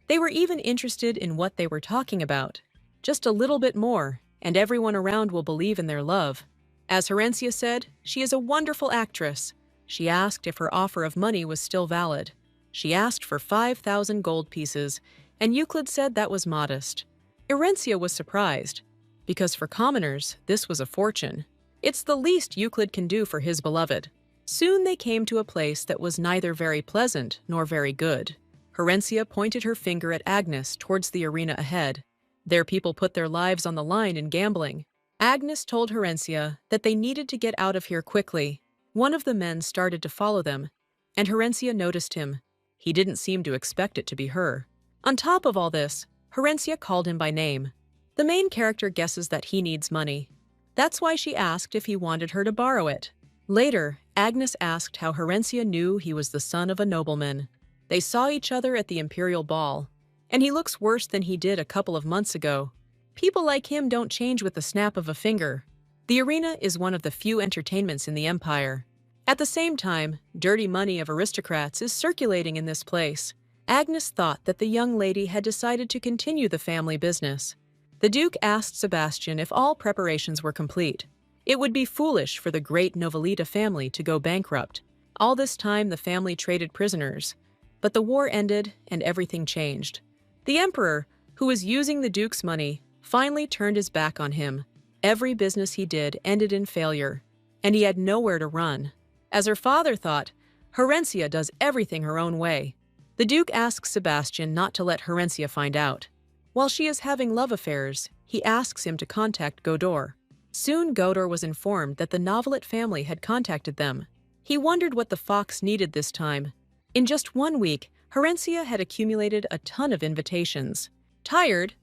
They were even interested in what they were talking about. Just a little bit more, and everyone around will believe in their love. As Herencia said, she is a wonderful actress. She asked if her offer of money was still valid. She asked for 5,000 gold pieces, and Euclid said that was modest. Herencia was surprised, because for commoners, this was a fortune. It's the least Euclid can do for his beloved. Soon they came to a place that was neither very pleasant nor very good. Herencia pointed her finger at Agnes towards the arena ahead. There people put their lives on the line in gambling. Agnes told Herencia that they needed to get out of here quickly. One of the men started to follow them, and Herencia noticed him. He didn't seem to expect it to be her. On top of all this, Herencia called him by name. The main character guesses that he needs money. That's why she asked if he wanted her to borrow it. Later, Agnes asked how Herencia knew he was the son of a nobleman. They saw each other at the imperial ball, and he looks worse than he did a couple of months ago. People like him don't change with the snap of a finger. The arena is one of the few entertainments in the empire. At the same time, dirty money of aristocrats is circulating in this place. Agnes thought that the young lady had decided to continue the family business. The Duke asked Sebastian if all preparations were complete. It would be foolish for the great Novelita family to go bankrupt. All this time the family traded prisoners. But the war ended and everything changed. The emperor, who was using the Duke's money, finally turned his back on him. Every business he did ended in failure, and he had nowhere to run. As her father thought, Herencia does everything her own way. The Duke asks Sebastian not to let Herencia find out. While she is having love affairs, he asks him to contact Godor. Soon Godor was informed that the Novelet family had contacted them. He wondered what the fox needed this time. In just 1 week, Herencia had accumulated a ton of invitations. Tired,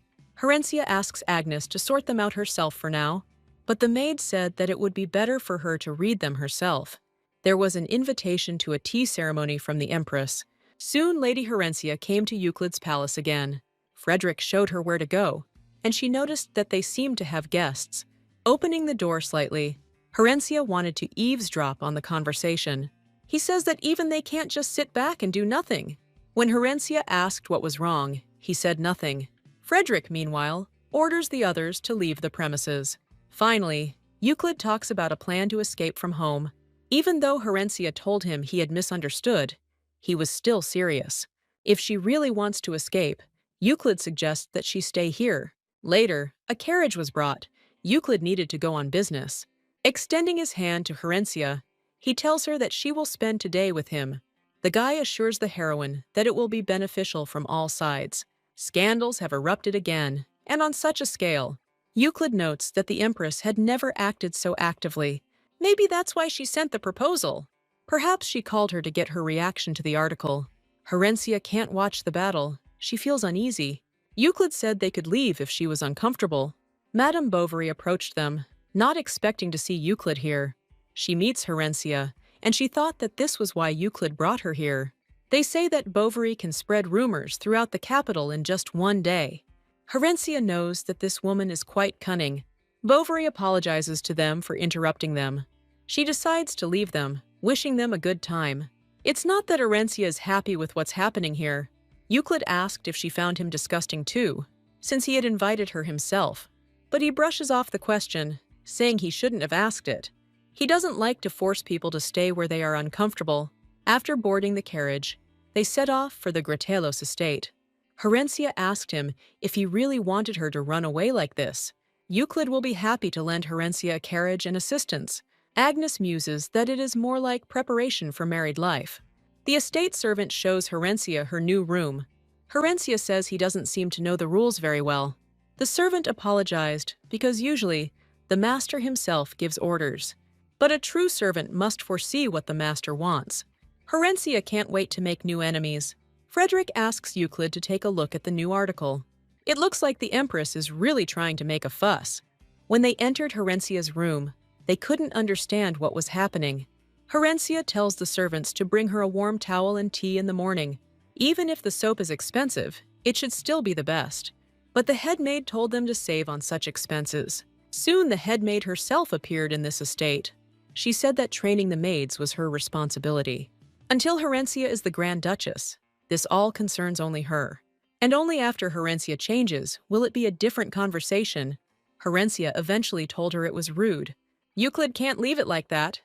Herencia asks Agnes to sort them out herself for now, but the maid said that it would be better for her to read them herself. There was an invitation to a tea ceremony from the Empress. Soon Lady Herencia came to Euclid's palace again. Frederick showed her where to go, and she noticed that they seemed to have guests. Opening the door slightly, Herencia wanted to eavesdrop on the conversation. He says that even they can't just sit back and do nothing. When Herencia asked what was wrong, he said nothing. Frederick, meanwhile, orders the others to leave the premises. Finally, Euclid talks about a plan to escape from home. Even though Herencia told him he had misunderstood, he was still serious. If she really wants to escape, Euclid suggests that she stay here. Later, a carriage was brought. Euclid needed to go on business. Extending his hand to Herencia, he tells her that she will spend today with him. The guy assures the heroine that it will be beneficial from all sides. Scandals have erupted again, and on such a scale. Euclid notes that the Empress had never acted so actively. Maybe that's why she sent the proposal. Perhaps she called her to get her reaction to the article. Herencia can't watch the battle. She feels uneasy. Euclid said they could leave if she was uncomfortable. Madame Bovary approached them. not expecting to see Euclid here. She meets Herencia, and she thought that this was why Euclid brought her here. They say that Bovary can spread rumors throughout the capital in just one day. Herencia knows that this woman is quite cunning. Bovary apologizes to them for interrupting them. She decides to leave them, wishing them a good time. It's not that Herencia is happy with what's happening here. Euclid asked if she found him disgusting too, since he had invited her himself. But he brushes off the question, saying he shouldn't have asked it. He doesn't like to force people to stay where they are uncomfortable. After boarding the carriage, they set off for the Gratelos estate. Herencia asked him if he really wanted her to run away like this. Euclid will be happy to lend Herencia a carriage and assistance. Agnes muses that it is more like preparation for married life. The estate servant shows Herencia her new room. Herencia says he doesn't seem to know the rules very well. The servant apologized because usually the master himself gives orders. But a true servant must foresee what the master wants. Herencia can't wait to make new enemies. Frederick asks Euclid to take a look at the new article. It looks like the Empress is really trying to make a fuss. When they entered Herencia's room, they couldn't understand what was happening. Herencia tells the servants to bring her a warm towel and tea in the morning. Even if the soap is expensive, it should still be the best. But the head maid told them to save on such expenses. Soon the head maid herself appeared in this estate. She said that training the maids was her responsibility. Until Herencia is the Grand Duchess, this all concerns only her. And only after Herencia changes will it be a different conversation. Herencia eventually told her it was rude. Euclid can't leave it like that.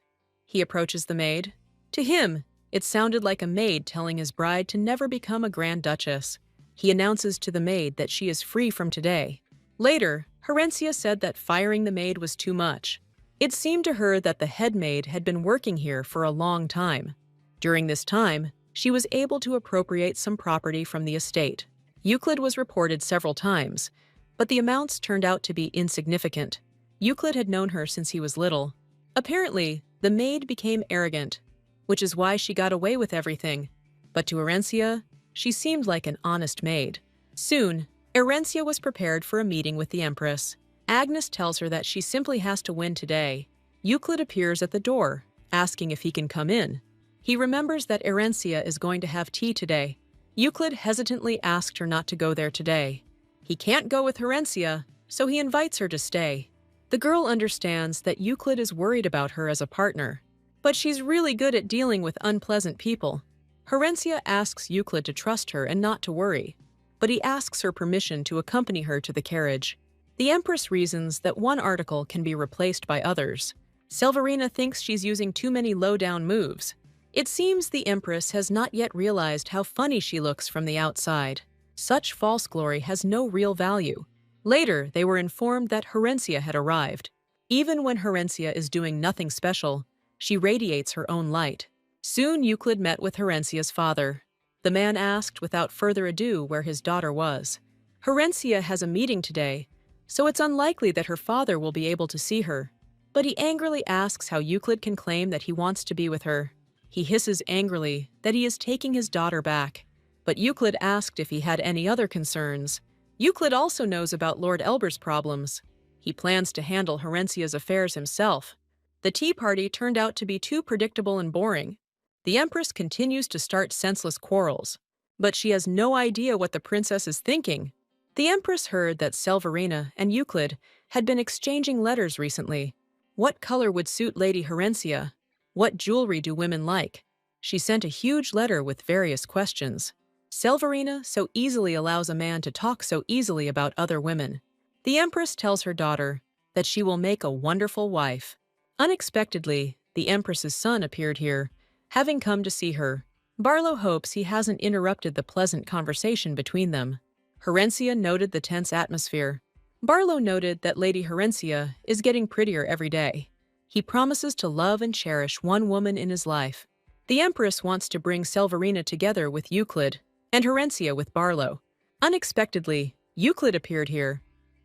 He approaches the maid. To him, it sounded like a maid telling his bride to never become a Grand Duchess. He announces to the maid that she is free from today. Later, Herencia said that firing the maid was too much. It seemed to her that the head maid had been working here for a long time. During this time, she was able to appropriate some property from the estate. Euclid was reported several times, but the amounts turned out to be insignificant. Euclid had known her since he was little. Apparently, the maid became arrogant, which is why she got away with everything. But to Herencia, she seemed like an honest maid. Soon, Herencia was prepared for a meeting with the Empress. Agnes tells her that she simply has to win today. Euclid appears at the door, asking if he can come in. He remembers that Herencia is going to have tea today. Euclid hesitantly asked her not to go there today. He can't go with Herencia, so he invites her to stay. The girl understands that Euclid is worried about her as a partner, but she's really good at dealing with unpleasant people. Herencia asks Euclid to trust her and not to worry, but he asks her permission to accompany her to the carriage. The Empress reasons that one article can be replaced by others. Severina thinks she's using too many low-down moves. It seems the Empress has not yet realized how funny she looks from the outside. Such false glory has no real value. Later, they were informed that Herencia had arrived. Even when Herencia is doing nothing special, she radiates her own light. Soon Euclid met with Herencia's father. The man asked without further ado where his daughter was. Herencia has a meeting today, so it's unlikely that her father will be able to see her. But he angrily asks how Euclid can claim that he wants to be with her. He hisses angrily that he is taking his daughter back. But Euclid asked if he had any other concerns. Euclid also knows about Lord Elber's problems. He plans to handle Herencia's affairs himself. The tea party turned out to be too predictable and boring. The Empress continues to start senseless quarrels, but she has no idea what the princess is thinking. The Empress heard that Severina and Euclid had been exchanging letters recently. What color would suit Lady Herencia? What jewelry do women like? She sent a huge letter with various questions. Severina so easily allows a man to talk so easily about other women. The Empress tells her daughter that she will make a wonderful wife. Unexpectedly, the Empress's son appeared here, having come to see her. Barlow hopes he hasn't interrupted the pleasant conversation between them. Herencia noted the tense atmosphere. Barlow noted that Lady Herencia is getting prettier every day. He promises to love and cherish one woman in his life. The Empress wants to bring Severina together with Euclid, and Herencia with Barlow. Unexpectedly, Euclid appeared here,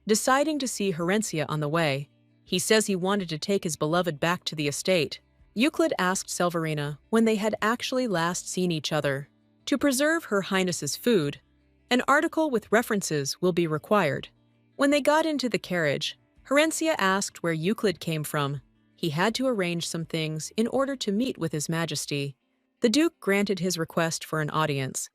deciding to see Herencia on the way. He says he wanted to take his beloved back to the estate. Euclid asked Severina when they had actually last seen each other. To preserve Her Highness's food, an article with references will be required. When they got into the carriage, Herencia asked where Euclid came from. He had to arrange some things in order to meet with His Majesty. The Duke granted his request for an audience.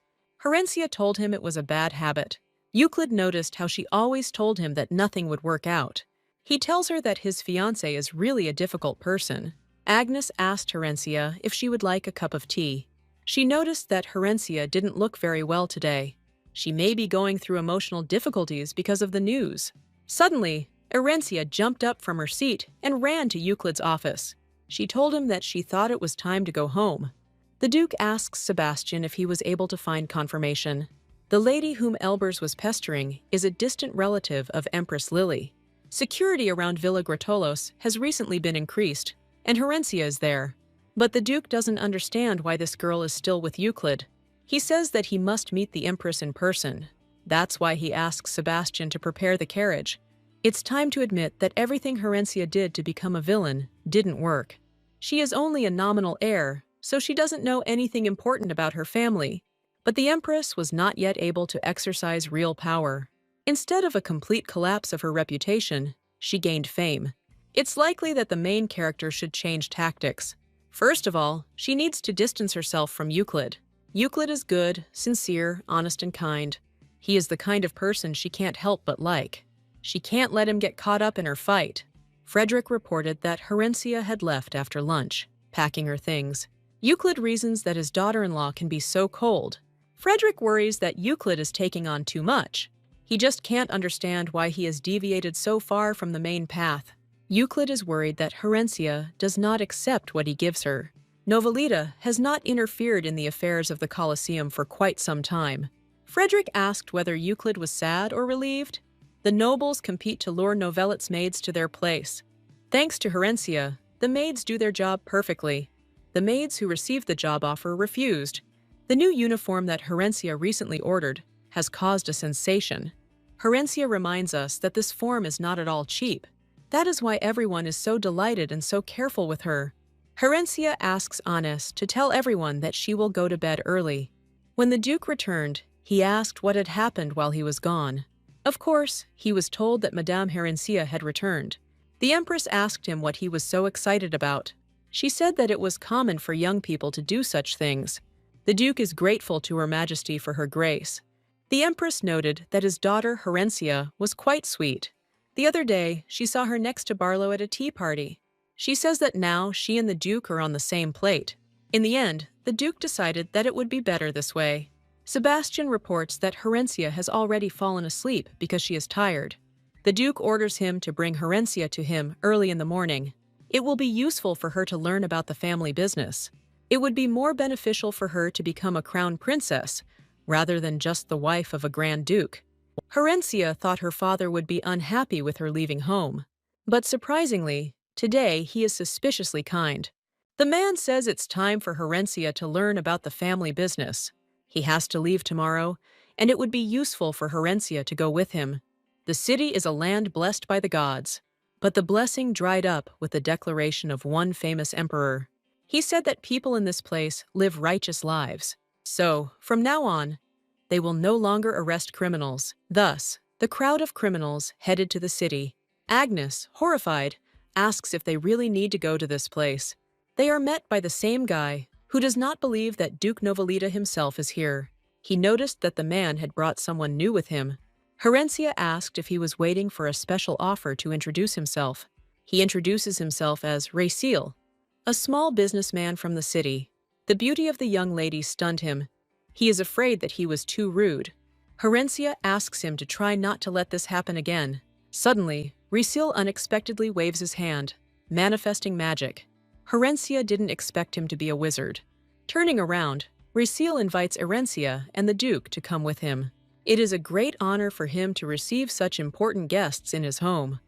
Herencia told him it was a bad habit. Euclid noticed how she always told him that nothing would work out. He tells her that his fiancé is really a difficult person. Agnes asked Herencia if she would like a cup of tea. She noticed that Herencia didn't look very well today. She may be going through emotional difficulties because of the news. Suddenly, Herencia jumped up from her seat and ran to Euclid's office. She told him that she thought it was time to go home. The Duke asks Sebastian if he was able to find confirmation. The lady whom Elbers was pestering is a distant relative of Empress Lily. Security around Villa Gratolos has recently been increased, and Herencia is there. But the Duke doesn't understand why this girl is still with Euclid. He says that he must meet the Empress in person. That's why he asks Sebastian to prepare the carriage. It's time to admit that everything Herencia did to become a villain didn't work. She is only a nominal heir, so she doesn't know anything important about her family. But the Empress was not yet able to exercise real power. Instead of a complete collapse of her reputation, she gained fame. It's likely that the main character should change tactics. First of all, she needs to distance herself from Euclid. Euclid is good, sincere, honest, and kind. He is the kind of person she can't help but like. She can't let him get caught up in her fight. Frederick reported that Herencia had left after lunch, packing her things. Euclid reasons that his daughter-in-law can be so cold. Frederick worries that Euclid is taking on too much. He just can't understand why he has deviated so far from the main path. Euclid is worried that Herencia does not accept what he gives her. Novelita has not interfered in the affairs of the Colosseum for quite some time. Frederick asked whether Euclid was sad or relieved. The nobles compete to lure Novelit's maids to their place. Thanks to Herencia, the maids do their job perfectly. The maids who received the job offer refused. The new uniform that Herencia recently ordered has caused a sensation. Herencia reminds us that this form is not at all cheap. That is why everyone is so delighted and so careful with her. Herencia asks Anes to tell everyone that she will go to bed early. When the Duke returned, he asked what had happened while he was gone. Of course, he was told that Madame Herencia had returned. The Empress asked him what he was so excited about. She said that it was common for young people to do such things. The Duke is grateful to Her Majesty for her grace. The Empress noted that his daughter Herencia was quite sweet. The other day, she saw her next to Barlow at a tea party. She says that now she and the Duke are on the same plate. In the end, the Duke decided that it would be better this way. Sebastian reports that Herencia has already fallen asleep because she is tired. The Duke orders him to bring Herencia to him early in the morning. It will be useful for her to learn about the family business. It would be more beneficial for her to become a crown princess, rather than just the wife of a Grand Duke. Herencia thought her father would be unhappy with her leaving home. But surprisingly, today he is suspiciously kind. The man says it's time for Herencia to learn about the family business. He has to leave tomorrow, and it would be useful for Herencia to go with him. The city is a land blessed by the gods. But the blessing dried up with the declaration of one famous emperor. He said that people in this place live righteous lives. So, from now on, they will no longer arrest criminals. Thus, the crowd of criminals headed to the city. Agnes, horrified, asks if they really need to go to this place. They are met by the same guy, who does not believe that Duke Novelita himself is here. He noticed that the man had brought someone new with him. Herencia asked if he was waiting for a special offer to introduce himself. He introduces himself as Resil, a small businessman from the city. The beauty of the young lady stunned him. He is afraid that he was too rude. Herencia asks him to try not to let this happen again. Suddenly, Resil unexpectedly waves his hand, manifesting magic. Herencia didn't expect him to be a wizard. Turning around, Resil invites Herencia and the Duke to come with him. It is a great honor for him to receive such important guests in his home.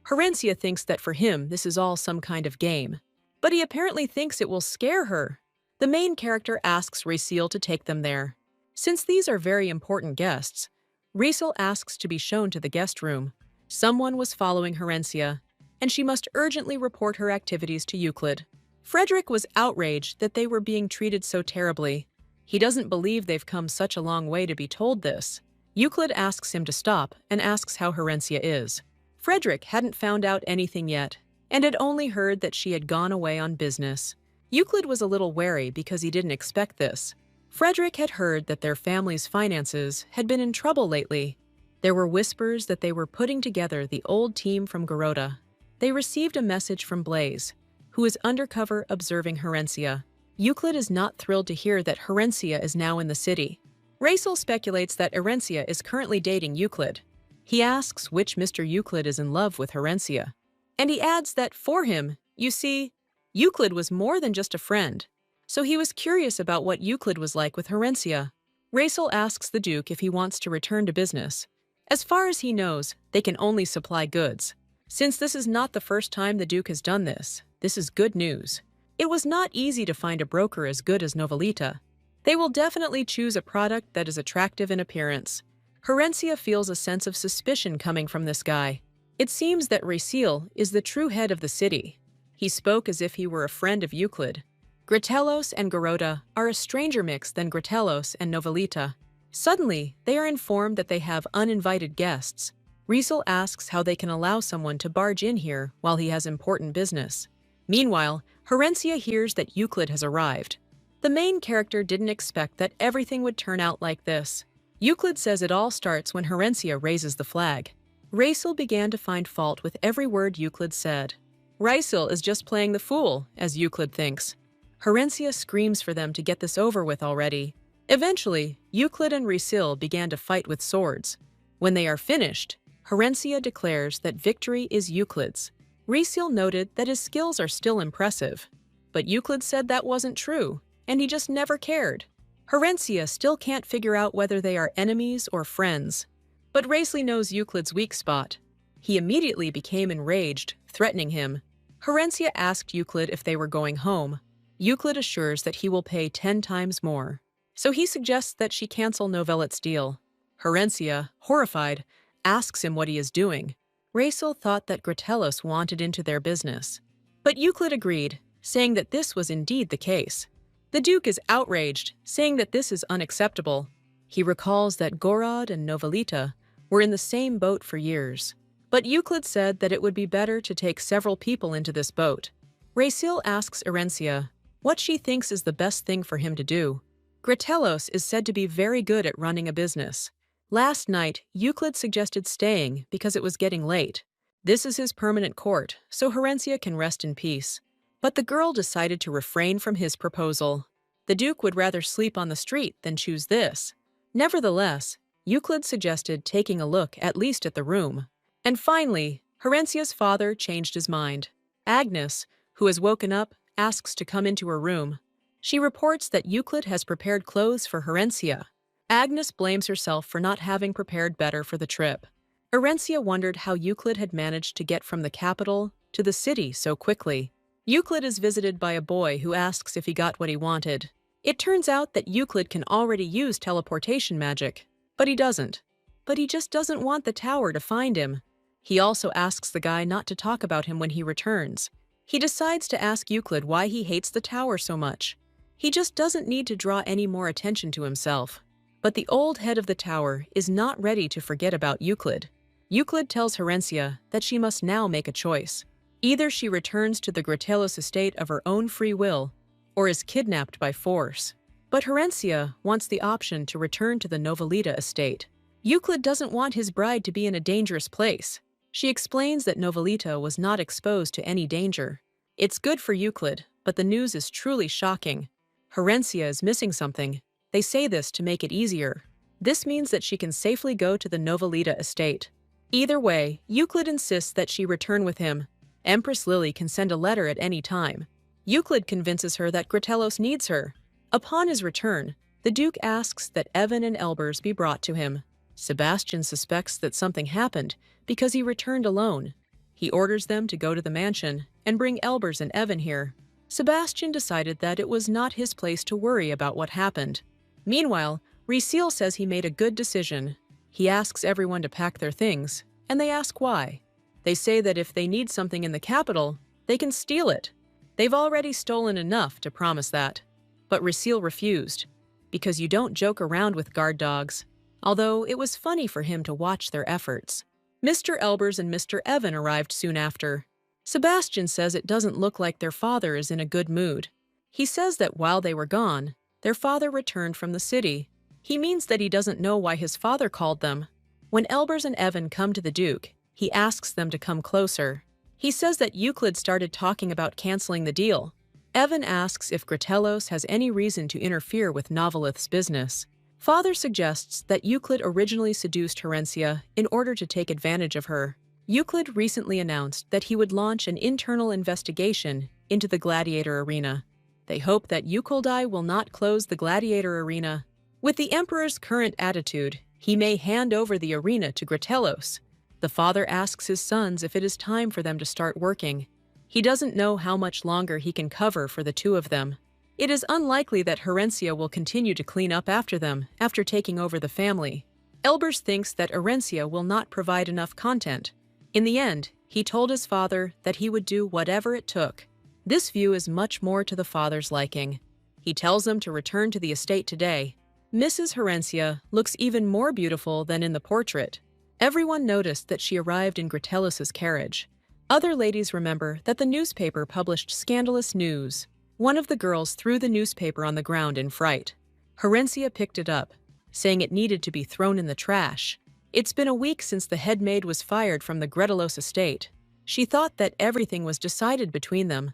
Herencia thinks that for him this is all some kind of game. But he apparently thinks it will scare her. The main character asks Resil to take them there. Since these are very important guests, Resil asks to be shown to the guest room. Someone was following Herencia, and she must urgently report her activities to Euclid. Frederick was outraged that they were being treated so terribly. He doesn't believe they've come such a long way to be told this. Euclid asks him to stop and asks how Herencia is. Frederick hadn't found out anything yet, and had only heard that she had gone away on business. Euclid was a little wary because he didn't expect this. Frederick had heard that their family's finances had been in trouble lately. There were whispers that they were putting together the old team from Garota. They received a message from Blaze, who is undercover observing Herencia. Euclid is not thrilled to hear that Herencia is now in the city. Rachel speculates that Herencia is currently dating Euclid. He asks which Mr. Euclid is in love with Herencia. And he adds that for him, you see, Euclid was more than just a friend. So he was curious about what Euclid was like with Herencia. Rachel asks the Duke if he wants to return to business. As far as he knows, they can only supply goods. Since this is not the first time the Duke has done this, this is good news. It was not easy to find a broker as good as Novelita. They will definitely choose a product that is attractive in appearance. Herencia feels a sense of suspicion coming from this guy. It seems that Raciel is the true head of the city. He spoke as if he were a friend of Euclid. Gratellos and Garota are a stranger mix than Gratellos and Novelita. Suddenly, they are informed that they have uninvited guests. Riesel asks how they can allow someone to barge in here while he has important business. Meanwhile, Herencia hears that Euclid has arrived. The main character didn't expect that everything would turn out like this. Euclid says it all starts when Herencia raises the flag. Raciel began to find fault with every word Euclid said. Raciel is just playing the fool, as Euclid thinks. Herencia screams for them to get this over with already. Eventually, Euclid and Raciel began to fight with swords. When they are finished, Herencia declares that victory is Euclid's. Raciel noted that his skills are still impressive. But Euclid said that wasn't true, and he just never cared. Herencia still can't figure out whether they are enemies or friends. But Raciel knows Euclid's weak spot. He immediately became enraged, threatening him. Herencia asked Euclid if they were going home. Euclid assures that he will pay 10 times more. So he suggests that she cancel Novellet's deal. Herencia, horrified, asks him what he is doing. Raciel thought that Gratellos wanted into their business. But Euclid agreed, saying that this was indeed the case. The Duke is outraged, saying that this is unacceptable. He recalls that Gorod and Novelita were in the same boat for years. But Euclid said that it would be better to take several people into this boat. Raciel asks Herencia what she thinks is the best thing for him to do. Gratellos is said to be very good at running a business. Last night, Euclid suggested staying because it was getting late. This is his permanent court, so Herencia can rest in peace. But the girl decided to refrain from his proposal. The Duke would rather sleep on the street than choose this. Nevertheless, Euclid suggested taking a look at least at the room. And finally, Herencia's father changed his mind. Agnes, who has woken up, asks to come into her room. She reports that Euclid has prepared clothes for Herencia. Agnes blames herself for not having prepared better for the trip. Herencia wondered how Euclid had managed to get from the capital to the city so quickly. Euclid is visited by a boy who asks if he got what he wanted. It turns out that Euclid can already use teleportation magic, but he doesn't. But he just doesn't want the tower to find him. He also asks the guy not to talk about him when he returns. He decides to ask Euclid why he hates the tower so much. He just doesn't need to draw any more attention to himself. But the old head of the tower is not ready to forget about Euclid. Euclid tells Herencia that she must now make a choice. Either she returns to the Gratellos estate of her own free will, or is kidnapped by force. But Herencia wants the option to return to the Novelita estate. Euclid doesn't want his bride to be in a dangerous place. She explains that Novelita was not exposed to any danger. It's good for Euclid, but the news is truly shocking. Herencia is missing something. They say this to make it easier. This means that she can safely go to the Novelita estate. Either way, Euclid insists that she return with him. Empress Lily can send a letter at any time. Euclid convinces her that Gratellos needs her. Upon his return, the Duke asks that Evan and Elbers be brought to him. Sebastian suspects that something happened because he returned alone. He orders them to go to the mansion and bring Elbers and Evan here. Sebastian decided that it was not his place to worry about what happened. Meanwhile, Raciel says he made a good decision. He asks everyone to pack their things, and they ask why. They say that if they need something in the capital, they can steal it. They've already stolen enough to promise that. But Raciel refused, because you don't joke around with guard dogs, although it was funny for him to watch their efforts. Mr. Elbers and Mr. Evan arrived soon after. Sebastian says it doesn't look like their father is in a good mood. He says that while they were gone, their father returned from the city. He means that he doesn't know why his father called them. When Elbers and Evan come to the Duke, he asks them to come closer. He says that Euclid started talking about canceling the deal. Evan asks if Gratellos has any reason to interfere with Novelith's business. Father suggests that Euclid originally seduced Herencia in order to take advantage of her. Euclid recently announced that he would launch an internal investigation into the gladiator arena. They hope that Euclidi will not close the gladiator arena. With the Emperor's current attitude, he may hand over the arena to Gratellos. The father asks his sons if it is time for them to start working. He doesn't know how much longer he can cover for the two of them. It is unlikely that Herencia will continue to clean up after them after taking over the family. Elbers thinks that Herencia will not provide enough content. In the end, he told his father that he would do whatever it took. This view is much more to the father's liking. He tells them to return to the estate today. Mrs. Herencia looks even more beautiful than in the portrait. Everyone noticed that she arrived in Gratellos' carriage. Other ladies remember that the newspaper published scandalous news. One of the girls threw the newspaper on the ground in fright. Herencia picked it up, saying it needed to be thrown in the trash. It's been a week since the head maid was fired from the Gratellos estate. She thought that everything was decided between them.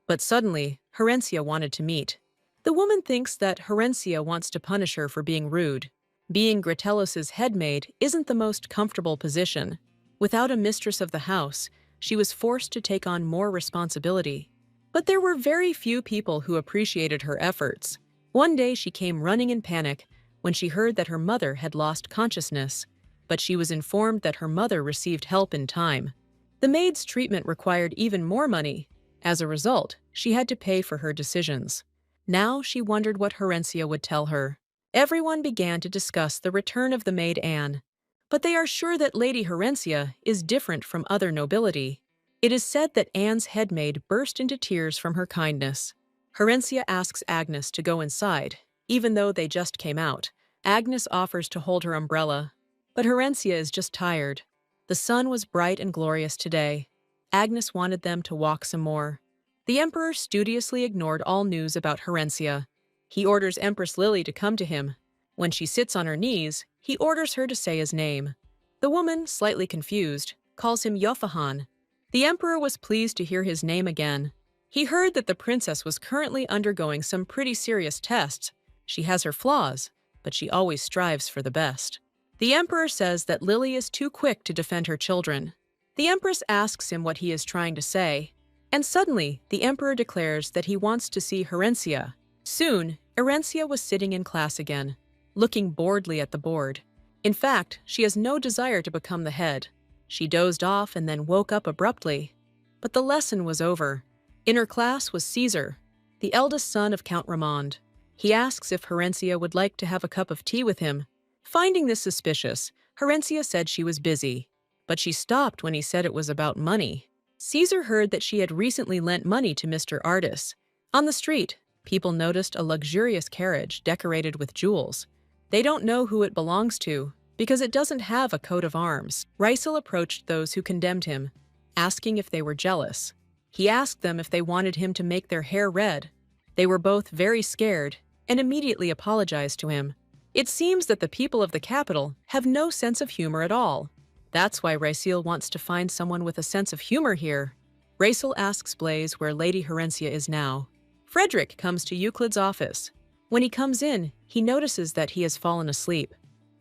But suddenly, Herencia wanted to meet. The woman thinks that Herencia wants to punish her for being rude. Being Gratellos' head maid isn't the most comfortable position. Without a mistress of the house, she was forced to take on more responsibility. But there were very few people who appreciated her efforts. One day she came running in panic when she heard that her mother had lost consciousness, but she was informed that her mother received help in time. The maid's treatment required even more money. As a result, she had to pay for her decisions. Now she wondered what Herencia would tell her. Everyone began to discuss the return of the maid Anne. But they are sure that Lady Herencia is different from other nobility. It is said that Anne's head maid burst into tears from her kindness. Herencia asks Agnes to go inside, even though they just came out. Agnes offers to hold her umbrella, but Herencia is just tired. The sun was bright and glorious today. Agnes wanted them to walk some more. The Emperor studiously ignored all news about Herencia. He orders Empress Lily to come to him. When she sits on her knees, he orders her to say his name. The woman, slightly confused, calls him Yofahan. The Emperor was pleased to hear his name again. He heard that the princess was currently undergoing some pretty serious tests. She has her flaws, but she always strives for the best. The Emperor says that Lily is too quick to defend her children. The Empress asks him what he is trying to say, and suddenly the Emperor declares that he wants to see Herencia. Soon, Herencia was sitting in class again, looking boredly at the board. In fact, she has no desire to become the head. She dozed off and then woke up abruptly. But the lesson was over. In her class was Caesar, the eldest son of Count Ramond. He asks if Herencia would like to have a cup of tea with him. Finding this suspicious, Herencia said she was busy. But she stopped when he said it was about money. Caesar heard that she had recently lent money to Mr. Artis. On the street, people noticed a luxurious carriage decorated with jewels. They don't know who it belongs to, because it doesn't have a coat of arms. Reisel approached those who condemned him, asking if they were jealous. He asked them if they wanted him to make their hair red. They were both very scared and immediately apologized to him. It seems that the people of the capital have no sense of humor at all. That's why Reisel wants to find someone with a sense of humor here. Reisel asks Blaise where Lady Herencia is now. Frederick comes to Euclid's office. When he comes in, he notices that he has fallen asleep.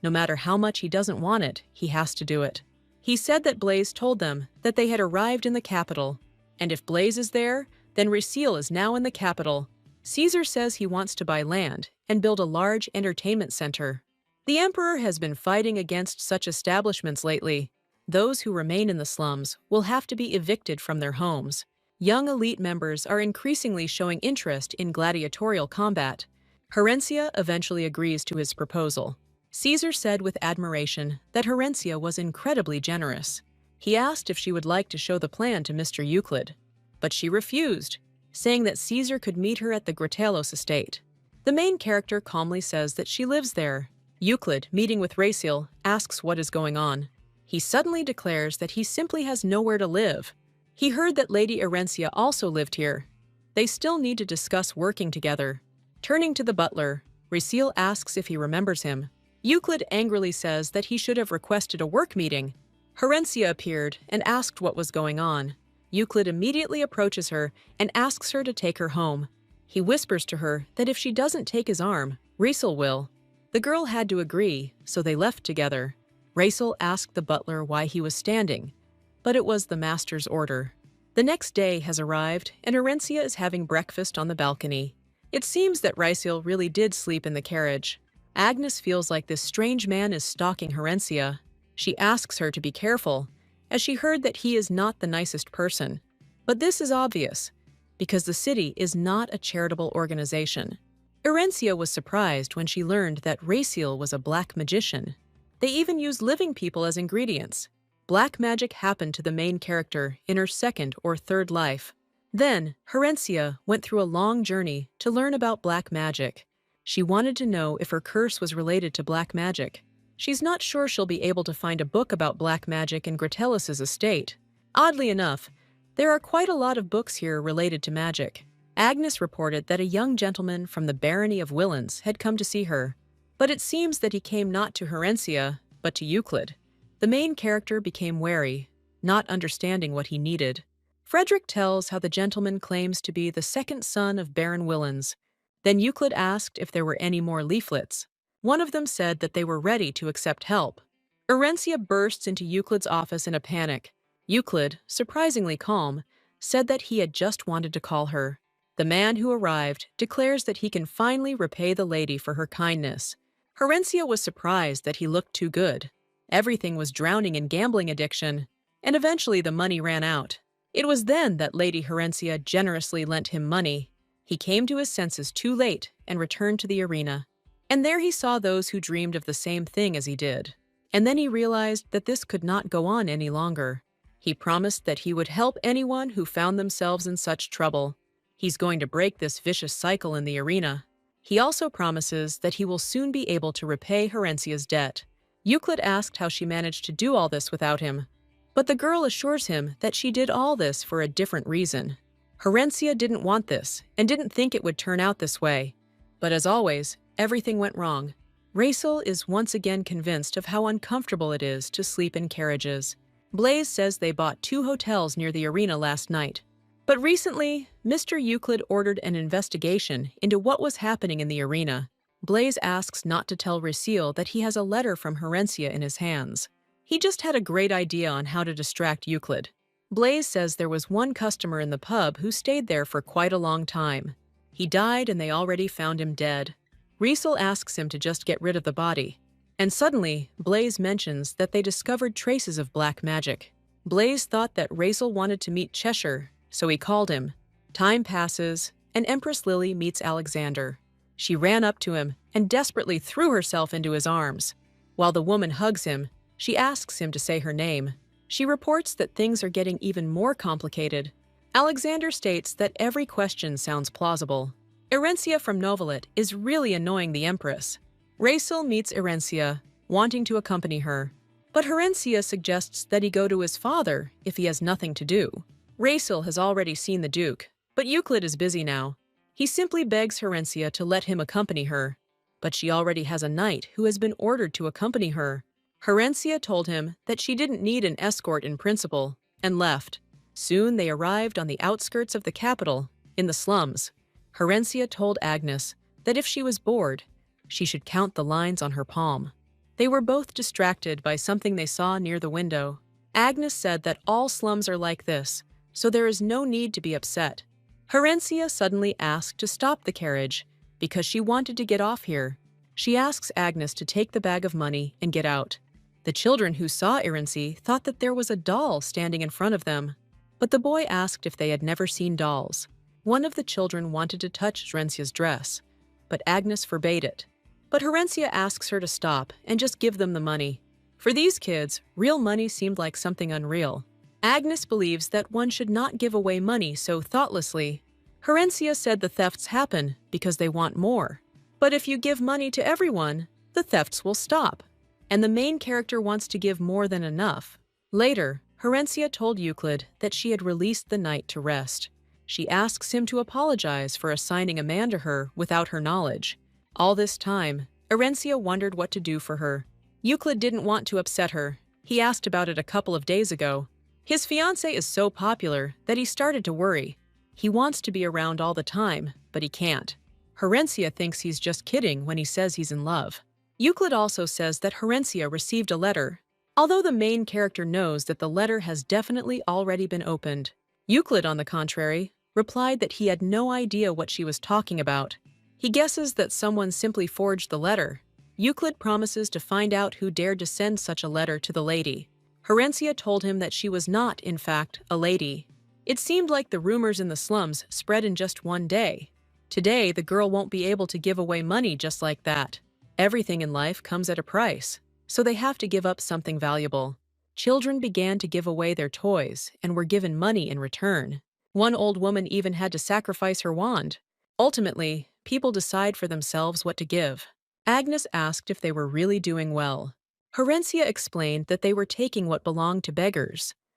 No matter how much he doesn't want it, he has to do it. He said that Blaise told them that they had arrived in the capital, and if Blaise is there, then Reisel is now in the capital. Caesar says he wants to buy land and build a large entertainment center. The Emperor has been fighting against such establishments lately. Those who remain in the slums will have to be evicted from their homes. Young elite members are increasingly showing interest in gladiatorial combat. Herencia eventually agrees to his proposal. Caesar said with admiration that Herencia was incredibly generous. He asked if she would like to show the plan to Mr. Euclid, but she refused, saying that Caesar could meet her at the Gratellos estate. The main character calmly says that she lives there. Euclid, meeting with Reisel, asks what is going on. He suddenly declares that he simply has nowhere to live. He heard that Lady Erencia also lived here. They still need to discuss working together. Turning to the butler, Raciel asks if he remembers him. Euclid angrily says that he should have requested a work meeting. Herencia appeared and asked what was going on. Euclid immediately approaches her and asks her to take her home. He whispers to her that if she doesn't take his arm, Raciel will. The girl had to agree, so they left together. Raciel asked the butler why he was standing, but it was the master's order. The next day has arrived, and Herencia is having breakfast on the balcony. It seems that Raciel really did sleep in the carriage. Agnes feels like this strange man is stalking Herencia. She asks her to be careful, as she heard that he is not the nicest person. But this is obvious, because the city is not a charitable organization. Herencia was surprised when she learned that Raciel was a black magician. They even use living people as ingredients. Black magic happened to the main character in her second or third life. Then, Herencia went through a long journey to learn about black magic. She wanted to know if her curse was related to black magic. She's not sure she'll be able to find a book about black magic in Gratellis's estate. Oddly enough, there are quite a lot of books here related to magic. Agnes reported that a young gentleman from the barony of Willans had come to see her, but it seems that he came not to Herencia, but to Euclid. The main character became wary, not understanding what he needed. Frederick tells how the gentleman claims to be the second son of Baron Willans. Then Euclid asked if there were any more leaflets. One of them said that they were ready to accept help. Herencia bursts into Euclid's office in a panic. Euclid, surprisingly calm, said that he had just wanted to call her. The man who arrived declares that he can finally repay the lady for her kindness. Herencia was surprised that he looked too good. Everything was drowning in gambling addiction, and eventually the money ran out. It was then that Lady Herencia generously lent him money. He came to his senses too late and returned to the arena. And there he saw those who dreamed of the same thing as he did. And then he realized that this could not go on any longer. He promised that he would help anyone who found themselves in such trouble. He's going to break this vicious cycle in the arena. He also promises that he will soon be able to repay Herencia's debt. Euclid asked how she managed to do all this without him. But the girl assures him that she did all this for a different reason. Herencia didn't want this and didn't think it would turn out this way. But as always, everything went wrong. Raciel is once again convinced of how uncomfortable it is to sleep in carriages. Blaise says they bought 2 hotels near the arena last night. But recently, Mr. Euclid ordered an investigation into what was happening in the arena. Blaise asks not to tell Raciel that he has a letter from Herencia in his hands. He just had a great idea on how to distract Euclid. Blaise says there was one customer in the pub who stayed there for quite a long time. He died and they already found him dead. Raciel asks him to just get rid of the body. And suddenly, Blaise mentions that they discovered traces of black magic. Blaise thought that Raciel wanted to meet Cheshire, so he called him. Time passes, and Empress Lily meets Alexander. She ran up to him and desperately threw herself into his arms. While the woman hugs him, she asks him to say her name. She reports that things are getting even more complicated. Alexander states that every question sounds plausible. Herencia from Novelet is really annoying the Empress. Raciel meets Herencia, wanting to accompany her. But Herencia suggests that he go to his father if he has nothing to do. Raciel has already seen the Duke, but Euclid is busy now. He simply begs Herencia to let him accompany her. But she already has a knight who has been ordered to accompany her. Herencia told him that she didn't need an escort in principle, and left. Soon they arrived on the outskirts of the capital, in the slums. Herencia told Agnes that if she was bored, she should count the lines on her palm. They were both distracted by something they saw near the window. Agnes said that all slums are like this, so there is no need to be upset. Herencia suddenly asked to stop the carriage because she wanted to get off here. She asks Agnes to take the bag of money and get out. The children who saw Irenci thought that there was a doll standing in front of them, but the boy asked if they had never seen dolls. One of the children wanted to touch Herencia's dress, but Agnes forbade it. But Herencia asks her to stop and just give them the money. For these kids, real money seemed like something unreal. Agnes believes that one should not give away money so thoughtlessly. Herencia said the thefts happen because they want more. But if you give money to everyone, the thefts will stop. and the main character wants to give more than enough. Later, Herencia told Euclid that she had released the knight to rest. She asks him to apologize for assigning a man to her without her knowledge. All this time, Herencia wondered what to do for her. Euclid didn't want to upset her. He asked about it a couple of days ago. His fiancée is so popular that he started to worry. He wants to be around all the time, but he can't. Herencia thinks he's just kidding when he says he's in love. Euclid also says that Herencia received a letter, although the main character knows that the letter has definitely already been opened. Euclid, on the contrary, replied that he had no idea what she was talking about. He guesses that someone simply forged the letter. Euclid promises to find out who dared to send such a letter to the lady. Herencia told him that she was not, in fact, a lady. It seemed like the rumors in the slums spread in just one day. Today, the girl won't be able to give away money just like that. Everything in life comes at a price, so they have to give up something valuable. Children began to give away their toys and were given money in return. One old woman even had to sacrifice her wand. Ultimately, people decide for themselves what to give. Agnes asked if they were really doing well. Herencia explained that they were taking what belonged to beggars.